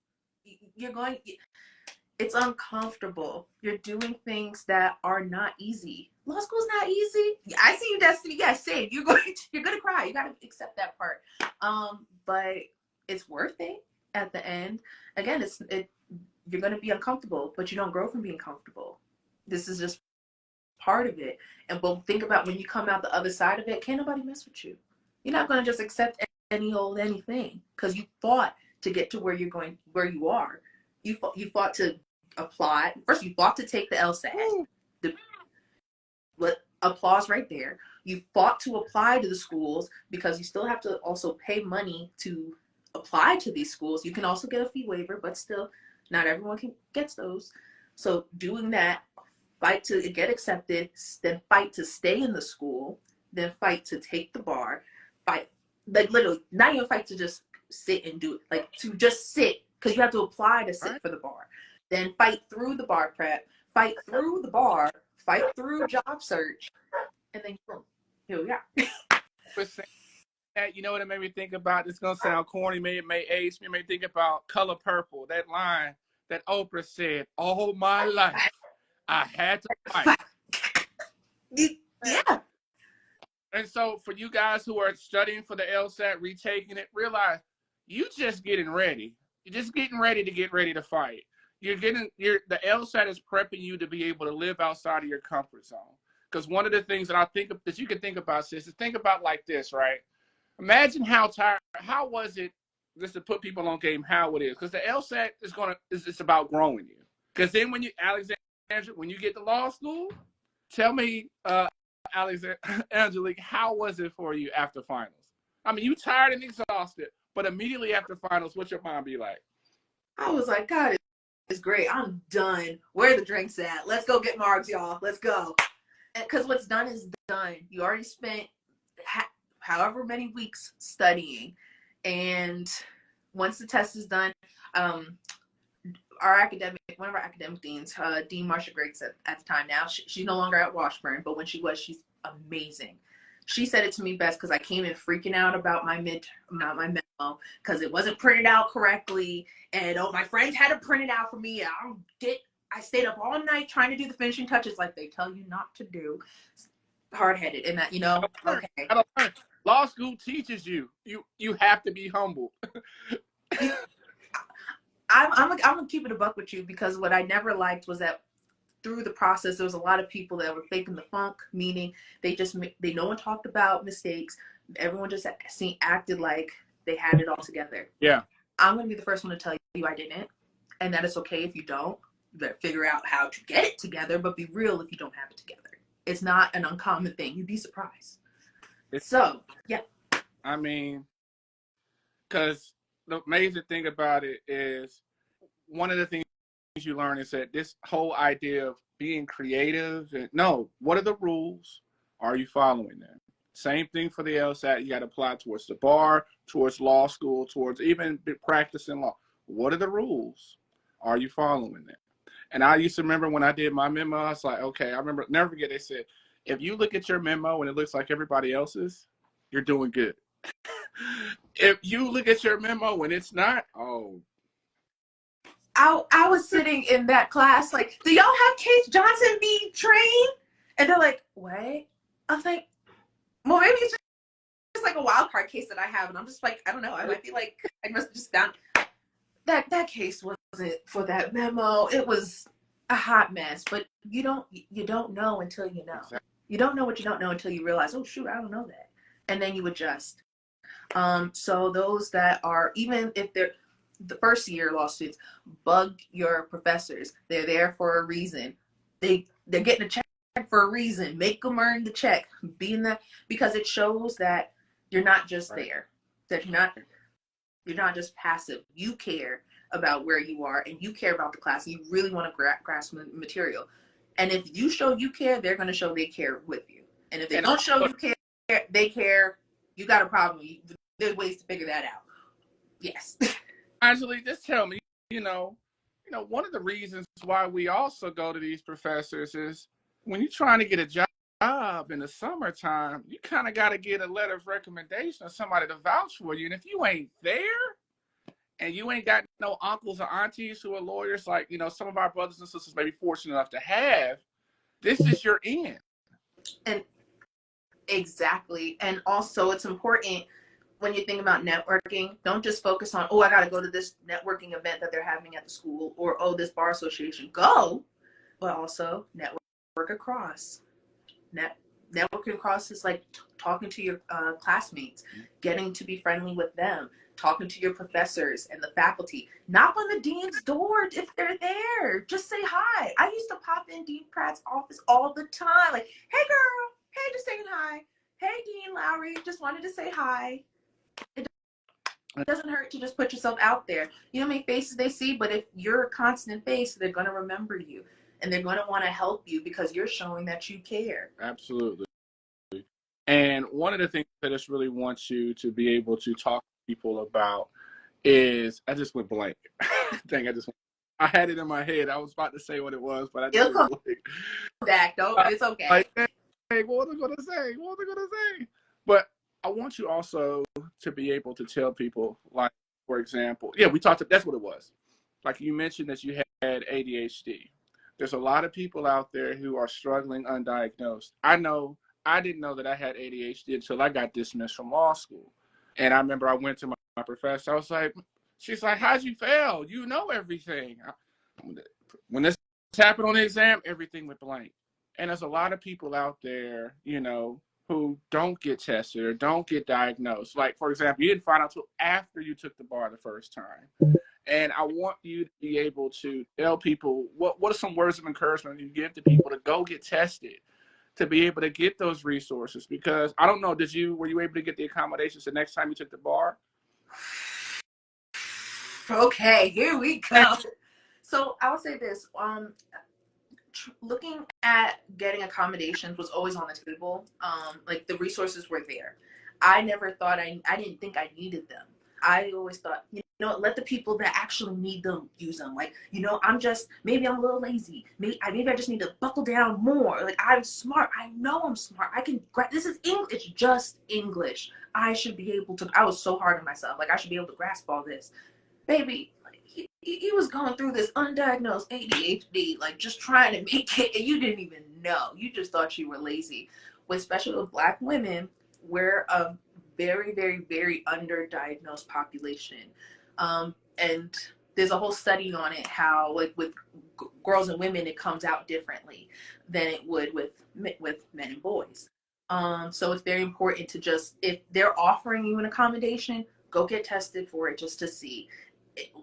It's uncomfortable. You're doing things that are not easy. Law school's not easy. I see you, Destiny. Yes, same. You're gonna cry. You gotta accept that part. But it's worth it at the end. Again, you're gonna be uncomfortable, but you don't grow from being comfortable. This is just part of it. And but think about when you come out the other side of it, can't nobody mess with you. You're not gonna just accept any old anything, because you fought to get to where you are. You fought to apply. First, you fought to take the LSAT. Applause right there. You fought to apply to the schools because you still have to also pay money to apply to these schools. You can also get a fee waiver, but still, not everyone gets those. So doing that, fight to get accepted, then fight to stay in the school, then fight to take the bar, fight, like literally, not even fight to just sit and do it, like to just sit, because you have to apply to sit for the bar. Then fight through the bar prep, fight through the bar, fight through job search, and then boom, here we are. You know what it made me think about? It's gonna sound corny, it may age me. It made me think about Color Purple, that line that Oprah said, "All my life, I had to fight." Yeah. And so for you guys who are studying for the LSAT, retaking it, realize you just getting ready. You're just getting ready to get ready to fight. The LSAT is prepping you to be able to live outside of your comfort zone. Because one of the things that I think of, that you can think about, sis, is think about like this, right? Imagine how was it, just to put people on game, how it is. Because the LSAT it's about growing you. Because then Alexandra, when you get to law school, tell me, Angelique, how was it for you after finals? I mean, you tired and exhausted, but immediately after finals, what's your mind be like? I was like, God, it's great. I'm done. Where are the drinks at? Let's go get marks, y'all. Let's go. Because what's done is done. You already spent however many weeks studying, and once the test is done, one of our academic deans, Dean Marsha Griggs at the time now, she's no longer at Washburn, but when she was, she's amazing. She said it to me best, because I came in freaking out about my memo, because it wasn't printed out correctly, and my friends had to print it out for me. I stayed up all night trying to do the finishing touches like they tell you not to do. Hard-headed, and that, okay. I don't learn. Law school teaches you have to be humble. I'm gonna keep it a buck with you, because what I never liked was that through the process there was a lot of people that were faking the funk, meaning no one talked about mistakes. Everyone just acted like they had it all together. Yeah. I'm gonna be the first one to tell you I didn't, and that it's okay if you don't. You better figure out how to get it together, but be real if you don't have it together. It's not an uncommon thing. You'd be surprised. So, yeah. I mean, because the amazing thing about it is, one of the things you learn is that this whole idea of being creative, what are the rules? Are you following them? Same thing for the LSAT. You got to apply towards the bar, towards law school, towards even practicing law. What are the rules? Are you following them? And I used to remember when I did my memo, I was like, okay, I remember, never forget, they said, if you look at your memo and it looks like everybody else's, you're doing good. If you look at your memo and it's not, I was sitting in that class like, do y'all have Case Johnson be trained? And they're like, what? I was like, well, maybe it's just like a wild card case that I have. And I'm just like, I don't know. I might be like, I must have just found that case wasn't for that memo. It was a hot mess. But you don't know until you know. Exactly. You don't know what you don't know until you realize, oh shoot, I don't know that. And then you adjust. So those that are, even if they're the first year law students, bug your professors. They're there for a reason. They're getting a check for a reason. Make them earn the check. Because it shows that you're not just there. That you're not just passive. You care about where you are, and you care about the class. And you really want to grasp material. And if you show you care, they're going to show they care with you. And if they don't show you care, they care, you got a problem. There's ways to figure that out. Yes. Angelique, just tell me, one of the reasons why we also go to these professors is when you're trying to get a job in the summertime, you kind of got to get a letter of recommendation or somebody to vouch for you. And if you ain't there and you ain't got no uncles or aunties who are lawyers, like, some of our brothers and sisters may be fortunate enough to have, this is your end. And exactly. And also it's important when you think about networking, don't just focus on, I got to go to this networking event that they're having at the school, or, this bar association. Go, but also network across. Networking across is like talking to your classmates, getting to be friendly with them, talking to your professors and the faculty. Knock on the dean's door if they're there. Just say hi. I used to pop in Dean Pratt's office all the time. Like, hey girl, hey, just saying hi. Hey Dean Lowry, just wanted to say hi. It doesn't hurt to just put yourself out there. You know how many faces they see, but if you're a constant face, they're going to remember you and they're going to want to help you because you're showing that you care. Absolutely. And one of the things that I just really want you to be able to talk to people about is, I just went blank. Dang, I had it in my head. I was about to say what it was, but I just went blank. Back, though. It's okay. Like, hey, what was I going to say? What was I going to say? But I want you also to be able to tell people, like, for example, yeah, that's what it was. Like you mentioned that you had ADHD. There's a lot of people out there who are struggling undiagnosed. I didn't know that I had ADHD until I got dismissed from law school. And I remember I went to my professor. I was like, she's like, how'd you fail? You know everything. When this happened on the exam, everything went blank. And there's a lot of people out there, who don't get tested or don't get diagnosed. Like, for example, you didn't find out until after you took the bar the first time. And I want you to be able to tell people what are some words of encouragement you give to people to go get tested, to be able to get those resources. Because I don't know, were you able to get the accommodations the next time you took the bar? Okay, here we go. So I would say this, looking at getting accommodations was always on the table. Like the resources were there. I never thought I didn't think I needed them. I always thought, let the people that actually need them use them. Like, maybe I'm a little lazy. Maybe I just need to buckle down more. Like, I'm smart. I know I'm smart. This is English. It's just English. I should be able to, I was so hard on myself. Like, I should be able to grasp all this. Baby, he was going through this undiagnosed ADHD, like just trying to make it, and you didn't even know. You just thought you were lazy. Especially with Black women, we're a very, very, very underdiagnosed population. And there's a whole study on it, how like with girls and women, it comes out differently than it would with men and boys. So it's very important to just, if they're offering you an accommodation, go get tested for it just to see.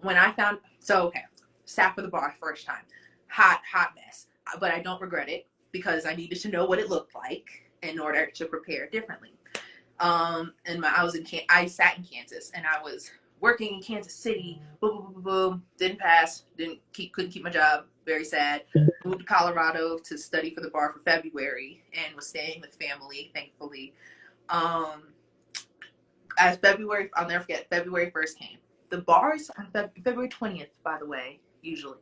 When I found, sat for the bar first time, hot mess, but I don't regret it because I needed to know what it looked like in order to prepare differently. And I sat in Kansas and I was working in Kansas City. Boom, boom, boom, boom. Didn't pass. Couldn't keep my job. Very sad. Moved to Colorado to study for the bar for February and was staying with family, thankfully. I'll never forget, February 1st came. The bar is on February 20th, by the way, usually.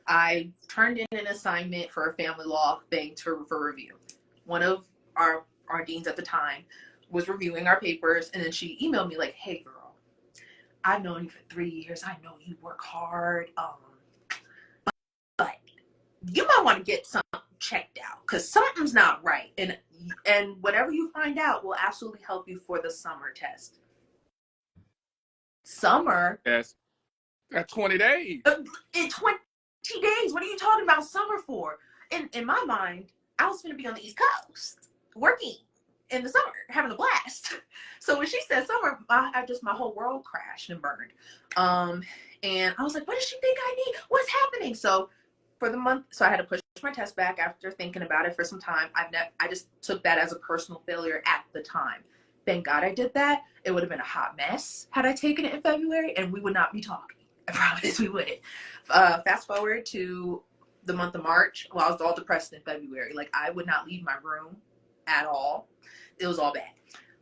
I turned in an assignment for a family law thing for review. One of our deans at the time was reviewing our papers, and then she emailed me like, hey girl, I've known you for 3 years. I know you work hard, but you might want to get something checked out because something's not right. And whatever you find out will absolutely help you for the summer test. Summer? Yes. That's 20 days. In 20 days? What are you talking about summer for? In my mind, I was going to be on the East Coast working in the summer, having a blast. So when she said summer, my whole world crashed and burned. And I was like, what does she think I need? What's happening? So for the month, so I had to push my test back after thinking about it for some time. I just took that as a personal failure at the time. Thank God I did that. It would have been a hot mess had I taken it in February, and we would not be talking. I promise we wouldn't. Fast forward to the month of March. Well, I was all depressed in February. Like, I would not leave my room at all. It was all bad.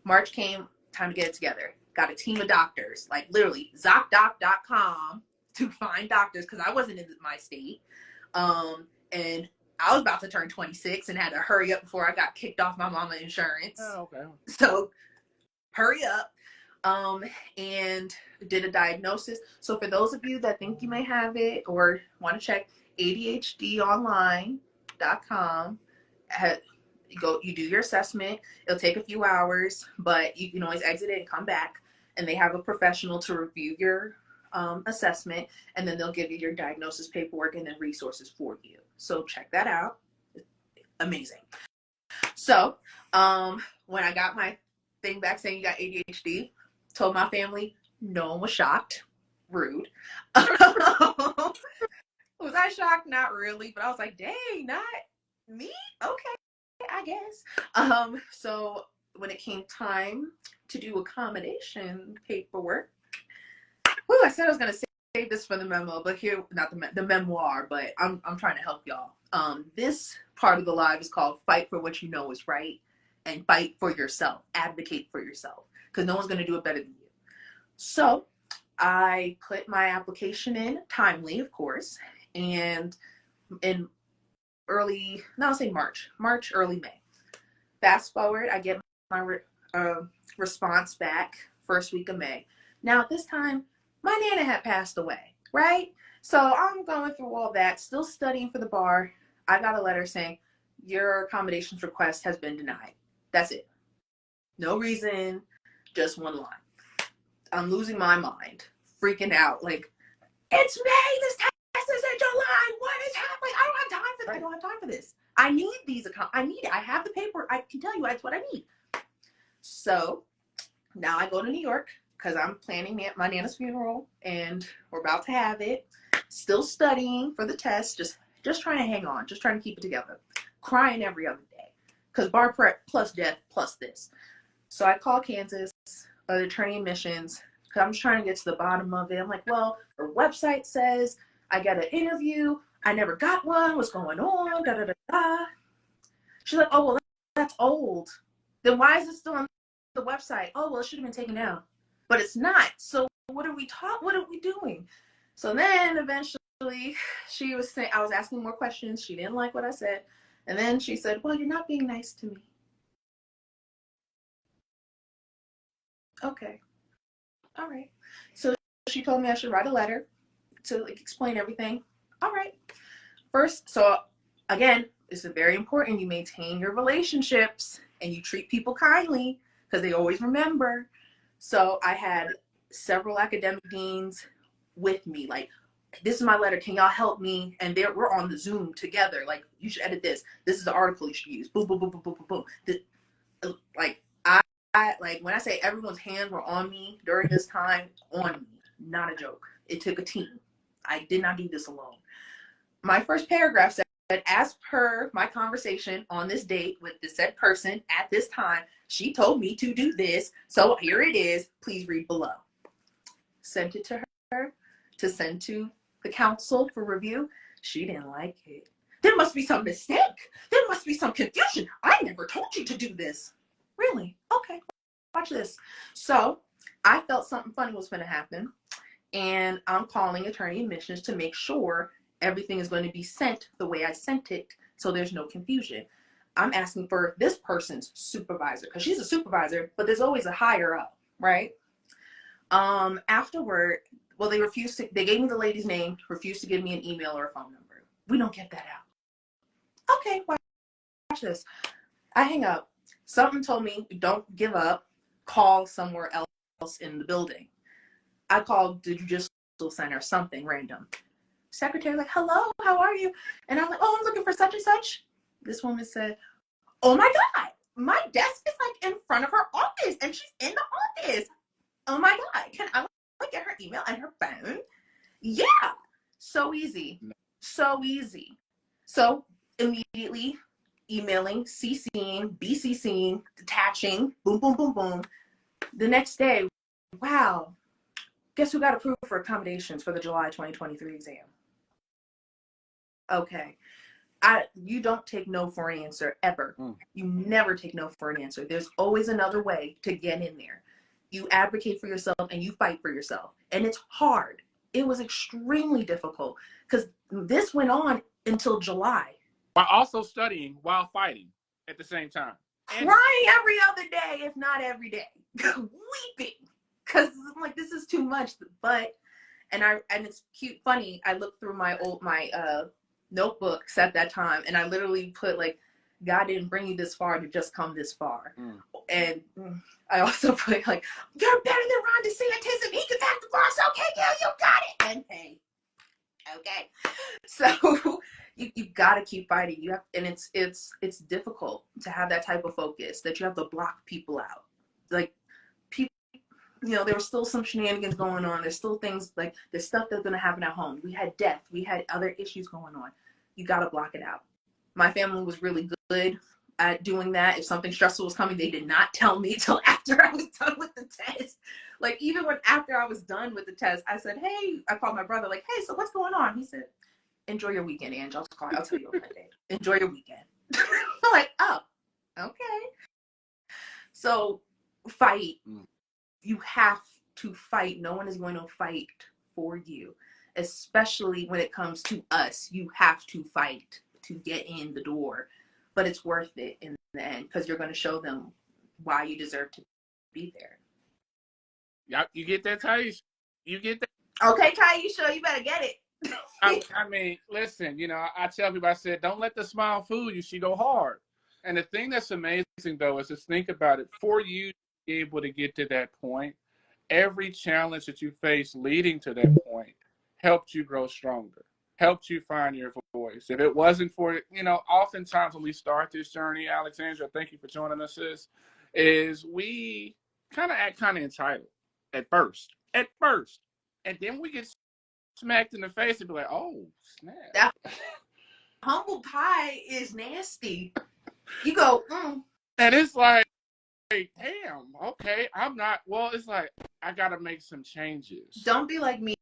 March came, time to get it together. Got a team of doctors, like literally ZocDoc.com to find doctors because I wasn't in my state. And I was about to turn 26 and had to hurry up before I got kicked off my mama insurance. Oh, okay. So hurry up. And did a diagnosis. So for those of you that think you may have it or want to check, ADHDonline.com. You do your assessment. It'll take a few hours, but you can always exit it and come back. And they have a professional to review your assessment, and then they'll give you your diagnosis paperwork and then resources for you. So check that out. Amazing. So, when I got my thing back saying you got ADHD, told my family, no one was shocked. Rude. Was I shocked? Not really, but I was like, dang, not me? Okay, I guess. So when it came time to do accommodation paperwork, I said I was gonna save this for the memo, but here, not the memoir, but I'm trying to help y'all. This part of the live is called "Fight for What You Know Is Right" and fight for yourself, advocate for yourself, because no one's gonna do it better than you. So I put my application in timely, of course, and in March, early May. Fast forward, I get my response back first week of May. Now at this time, my Nana had passed away, right? So I'm going through all that, still studying for the bar. I got a letter saying, your accommodations request has been denied. That's it. No reason, just one line. I'm losing my mind, freaking out, like, it's May, this test is in July, what is happening? I don't have time for this. I need these, I need it. I have the paper, I can tell you that's what I need. So now I go to New York because I'm planning my Nana's funeral and we're about to have it. Still studying for the test, just trying to hang on, just trying to keep it together. Crying every other day because bar prep plus death plus this. So I call Kansas, the attorney admissions, because I'm just trying to get to the bottom of it. I'm like, well, her website says I got an interview. I never got one. What's going on? Da, da, da, da. She's like, oh, well, that's old. Then why is it still on the website? Oh, well, it should have been taken down. But it's not. So what are we doing? So then eventually she was saying, I was asking more questions. She didn't like what I said. And then she said, well, you're not being nice to me. Okay. All right. So she told me I should write a letter to explain everything. All right. First, so again, it's very important you maintain your relationships and you treat people kindly because they always remember. So I had several academic deans with me, like, this is my letter, can y'all help me? And we're on the Zoom together, like, you should edit this. This is the article you should use. Boom, boom, boom, boom, boom, boom, boom. Like, like when I say everyone's hands were on me during this time, on me, not a joke. It took a team. I did not do this alone. My first paragraph said, as per my conversation on this date with the said person at this time, she told me to do this. So here it is. Please read below. Sent it to her to send to the council for review. She didn't like it. There must be some mistake. There must be some confusion. I never told you to do this. Really? Okay. Watch this. So I felt something funny was going to happen. And I'm calling attorney admissions to make sure everything is going to be sent the way I sent it, so there's no confusion. I'm asking for this person's supervisor because she's a supervisor, but there's always a higher up, right? Afterward, well, they gave me the lady's name, refused to give me an email or a phone number. We don't get that out. Okay, watch this. I hang up. Something told me, don't give up, call somewhere else in the building. I called the judicial center, something random. Secretary like, hello, how are you? And I'm like, oh, I'm looking for such and such. This woman said, oh my God, my desk is like in front of her office and she's in the office. Oh my God, can I like get her email and her phone? Yeah, so easy, so easy. So immediately emailing, CCing, BCCing, detaching, boom, boom, boom, boom. The next day, wow, guess who got approved for accommodations for the July 2023 exam? Okay. You don't take no for an answer ever. You never take no for an answer. There's always another way to get in there. You advocate for yourself and you fight for yourself. And it's hard. It was extremely difficult because this went on until July. While also studying while fighting at the same time. Crying every other day, if not every day. Weeping. Because I'm like, this is too much. But, and it's cute, funny. I looked through my notebooks at that time and I literally put like, God didn't bring you this far to just come this far. And I also put like, you're better than Ron DeSantis and he can pass the bar, so okay, yeah, you got it. And hey, okay. So you got to keep fighting. You have, and it's difficult to have that type of focus that you have to block people out. Like people, there were still some shenanigans going on. There's still things like there's stuff that's going to happen at home. We had death. We had other issues going on. You got to block it out. My family was really good at doing that. If something stressful was coming, they did not tell me till after I was done with the test. Like even when after I was done with the test, I said, "Hey," I called my brother, like, "Hey, so what's going on?" He said, "Enjoy your weekend, Ange. I'll tell you on Monday. Enjoy your weekend." I'm like, "Oh, okay." So fight. You have to fight. No one is going to fight for you, especially when it comes to us. You have to fight to get in the door, but it's worth it in the end because you're going to show them why you deserve to be there. Yeah, you get that, Taisha? You get that? Okay, Taisha, you better get it. I mean, listen, I tell people, I said, don't let the smile fool you. She go hard. And the thing that's amazing, though, is just think about it. For you to be able to get to that point, every challenge that you face leading to that point helped you grow stronger, helped you find your voice. If it wasn't for, oftentimes when we start this journey, Alexandra, thank you for joining us, is we kind of act kind of entitled at first. And then we get smacked in the face and be like, oh, snap. That humble pie is nasty. You go, And it's like, hey, damn, okay, I'm not, well, it's like, I got to make some changes. Don't be like me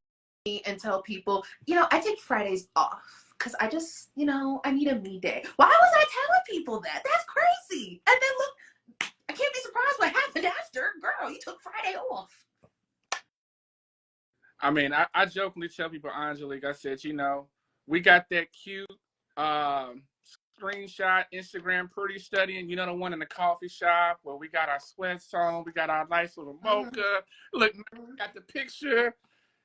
and tell people, I take Fridays off because I just, I need a me day. Why was I telling people that? That's crazy. And then look, I can't be surprised what happened after. Girl, you took Friday off. I mean, I jokingly tell people, Angelique, I said, we got that cute screenshot, Instagram pretty studying, the one in the coffee shop where we got our sweats on, we got our nice little mocha, look, got the picture.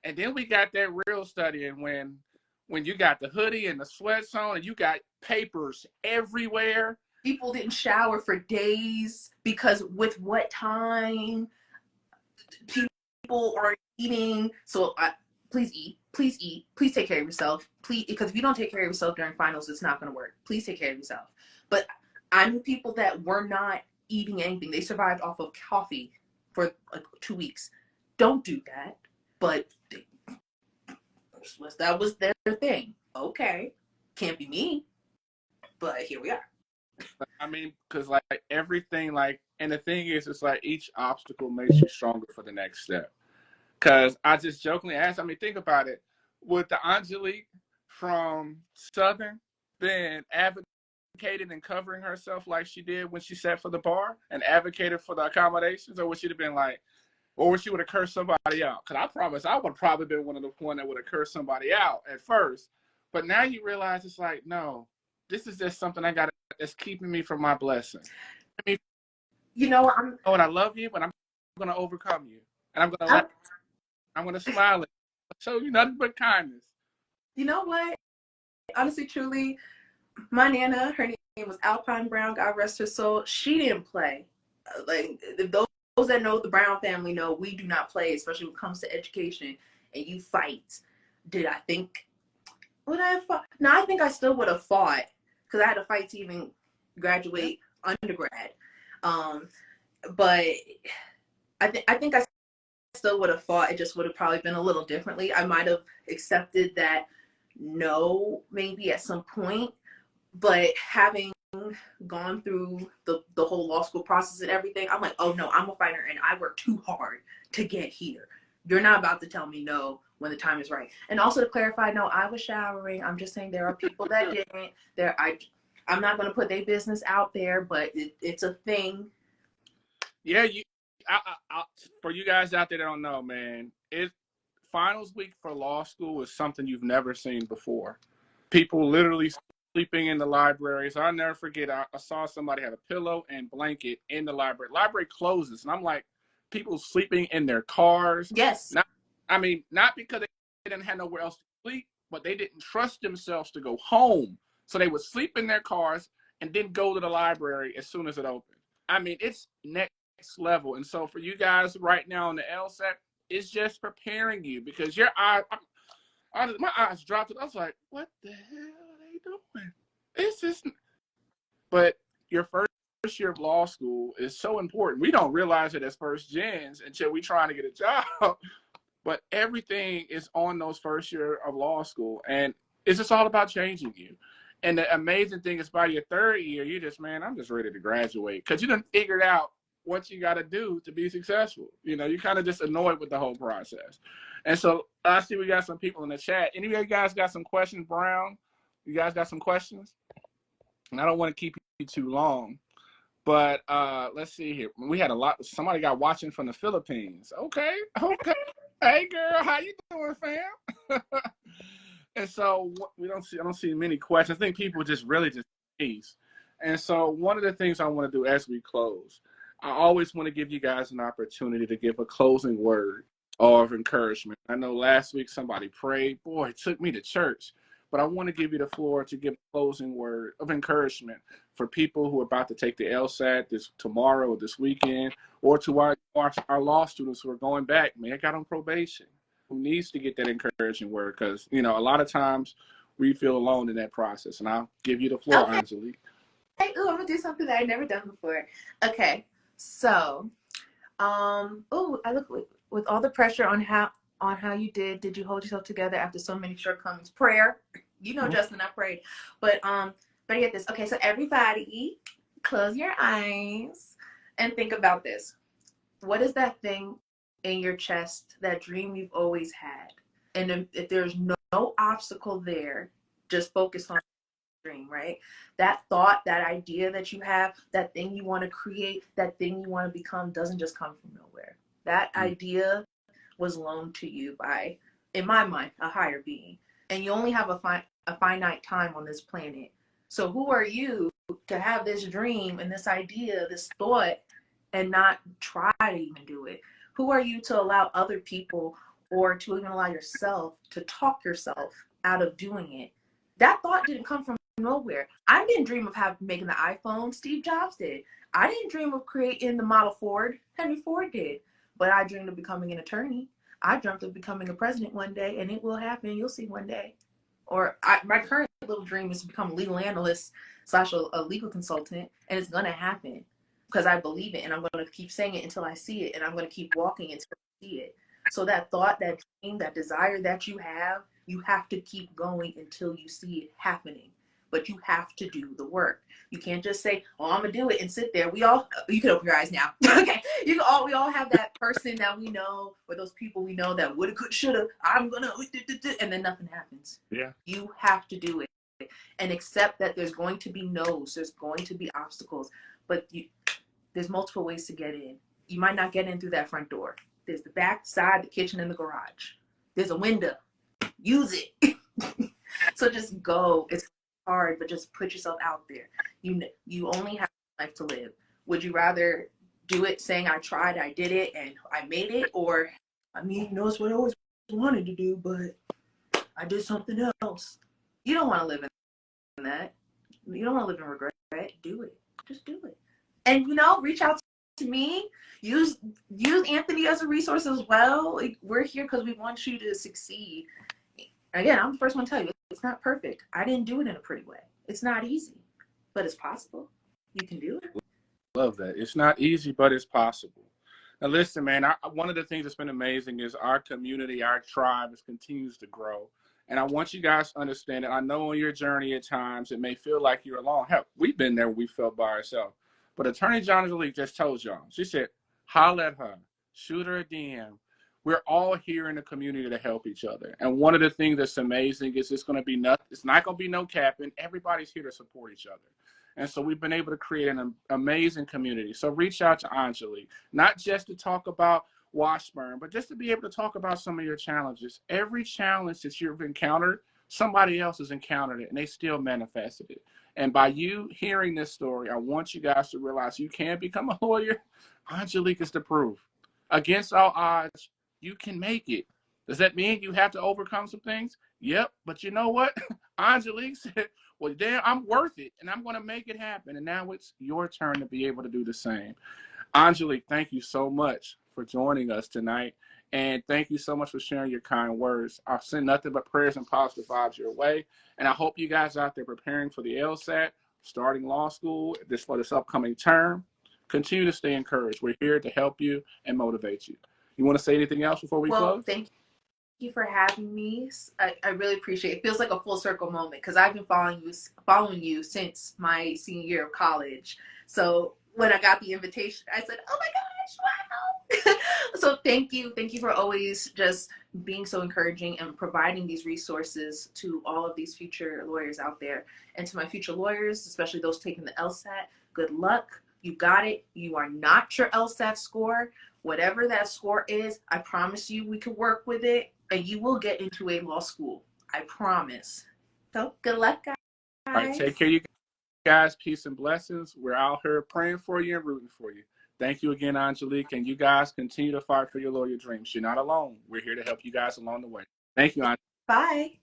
And then we got that real studying when you got the hoodie and the sweats on and you got papers everywhere. People didn't shower for days because with what time people are eating. So please eat. Please eat. Please take care of yourself. Please, because if you don't take care of yourself during finals, it's not going to work. Please take care of yourself. But I knew people that were not eating anything. They survived off of coffee for like 2 weeks. Don't do that. But that was their thing. Okay. Can't be me. But here we are. I mean, because like everything, and the thing is, it's like each obstacle makes you stronger for the next step. Because I just jokingly asked, I mean, think about it. Would the Angelique from Southern been advocating and covering herself like she did when she sat for the bar and advocated for the accommodations? Or would she have been like, or would she would have cursed somebody out? Because I promise I would have probably been one of the one that would have cursed somebody out at first. But now you realize it's like, no, this is just something I got that's keeping me from my blessing. I mean, and I love you, but I'm going to overcome you. And I'm going to smile at you. Show you nothing but kindness. You know what? Honestly, truly, my Nana, her name was Alpine Brown, God rest her soul. She didn't play. Like, those that know the Brown family know we do not play, especially when it comes to education, and you fight. Did I think, would I have fought? No, I think I still would have fought because I had to fight to even graduate undergrad. But I think I still would have fought. It just would have probably been a little differently. I might have accepted that no, maybe at some point, but having gone through the whole law school process and everything, I'm like, oh no, I'm a fighter and I worked too hard to get here. You're not about to tell me no when the time is right. And also to clarify, no, I was showering. I'm just saying there are people that didn't. I'm not going to put their business out there, but it's a thing. Yeah, for you guys out there that don't know, man, finals week for law school is something you've never seen before. People literally sleeping in the libraries. I'll never forget, I saw somebody had a pillow and blanket in the library. Library closes, and I'm like, people sleeping in their cars. Yes. Not because they didn't have nowhere else to sleep, but they didn't trust themselves to go home. So they would sleep in their cars and then go to the library as soon as it opened. I mean, it's next level. And so for you guys right now on the LSAT, it's just preparing you because your eyes, my eyes dropped. I was like, what the hell are they we doing? It's just, but your first year of law school is so important. We don't realize it as first gens until we trying to get a job. But everything is on those first year of law school, and it's just all about changing you. And the amazing thing is by your third year, you just, man, I'm just ready to graduate because you done figured out what you got to do to be successful. You know, you kind of just annoyed with the whole process. And so I see we got some people in the chat. Any of you guys got some questions, Brown? You guys got some questions? And I don't want to keep you too long. But let's see here. We had a lot. Somebody got watching from the Philippines. Okay. Hey, girl, how you doing, fam? And so I don't see many questions. I think people just really just please. And so one of the things I want to do as we close, I always want to give you guys an opportunity to give a closing word of encouragement. I know last week somebody prayed. Boy, it took me to church. But I want to give you the floor to give a closing word of encouragement for people who are about to take the LSAT tomorrow or this weekend, or to our law students who are going back, may I got on probation, who needs to get that encouraging word, because, you know, a lot of times we feel alone in that process. And I'll give you the floor, Okay. Angelique. Hey, I'm gonna do something that I've never done before. Okay, so, I look with all the pressure on how you did you hold yourself together after so many shortcomings? Prayer, you know, Justin, I prayed, but I get this. Okay, so everybody, close your eyes and think about this. What is that thing in your chest, that dream you've always had? And if there's no obstacle there, just focus on the dream, right? That thought, that idea that you have, that thing you want to create, that thing you want to become doesn't just come from nowhere. That idea was loaned to you by, in my mind, a higher being. And you only have a finite time on this planet. So who are you to have this dream and this idea, this thought, and not try to even do it? Who are you to allow other people, or to even allow yourself, to talk yourself out of doing it? That thought didn't come from nowhere. I didn't dream of making the iPhone. Steve Jobs did. I didn't dream of creating the Model Ford. Henry Ford did. But I dreamed of becoming an attorney. I dreamt of becoming a president one day, and it will happen. You'll see one day. Or my current little dream is to become a legal analyst / a legal consultant, and it's going to happen because I believe it, and I'm going to keep saying it until I see it, and I'm going to keep walking until I see it. So that thought, that dream, that desire that you have to keep going until you see it happening. But you have to do the work. You can't just say, "Oh, I'm gonna do it," and sit there. You can open your eyes now. Okay, we all have that person that we know, or those people we know that woulda, could, shoulda. I'm gonna, and then nothing happens. Yeah. You have to do it, and accept that there's going to be no's, there's going to be obstacles, but there's multiple ways to get in. You might not get in through that front door. There's the back, side, the kitchen, and the garage. There's a window. Use it. So just go. It's hard, but just put yourself out there. You only have life to live. Would you rather do it saying, I tried, I did it, and I made it? Or, it's what I always wanted to do, but I did something else. You don't want to live in that. You don't want to live in regret. Do it. Just do it. And, reach out to me. Use Anthony as a resource as well. Like, we're here because we want you to succeed. Again, I'm the first one to tell you, it's not perfect. I didn't do it in a pretty way. It's not easy, but it's possible. You can do it. Love that. It's not easy, but it's possible. Now, listen, man, one of the things that's been amazing is our community, our tribe continues to grow. And I want you guys to understand that I know on your journey at times it may feel like you're alone. Hell, we've been there. We felt by ourselves. But Attorney Angelique just told y'all. She said, holler at her, shoot her a DM. We're all here in the community to help each other. And one of the things that's amazing is it's not going to be no capping. Everybody's here to support each other. And so we've been able to create an amazing community. So reach out to Angelique, not just to talk about Washburn, but just to be able to talk about some of your challenges. Every challenge that you've encountered, somebody else has encountered it, and they still manifested it. And by you hearing this story, I want you guys to realize you can become a lawyer. Angelique is the proof. Against all odds, you can make it. Does that mean you have to overcome some things? Yep. But you know what? Angelique said, well, damn, I'm worth it, and I'm going to make it happen. And now it's your turn to be able to do the same. Angelique, thank you so much for joining us tonight. And thank you so much for sharing your kind words. I'll send nothing but prayers and positive vibes your way. And I hope you guys out there preparing for the LSAT, starting law school for this upcoming term, continue to stay encouraged. We're here to help you and motivate you. You want to say anything else before we Well, close? thank you for having me. I really appreciate it. It feels like a full circle moment because I've been following you since my senior year of college. So when I got the invitation, I said, "Oh my gosh, wow!" So thank you for always just being so encouraging and providing these resources to all of these future lawyers out there, and to my future lawyers, especially those taking the LSAT. Good luck. You got it. You are not your LSAT score. Whatever that score is, I promise you we can work with it and you will get into a law school. I promise. So good luck, guys. All right, take care, you guys. Peace and blessings. We're out here praying for you and rooting for you. Thank you again, Angelique. And you guys continue to fight for your lawyer dreams. You're not alone. We're here to help you guys along the way. Thank you, Angelique. Bye.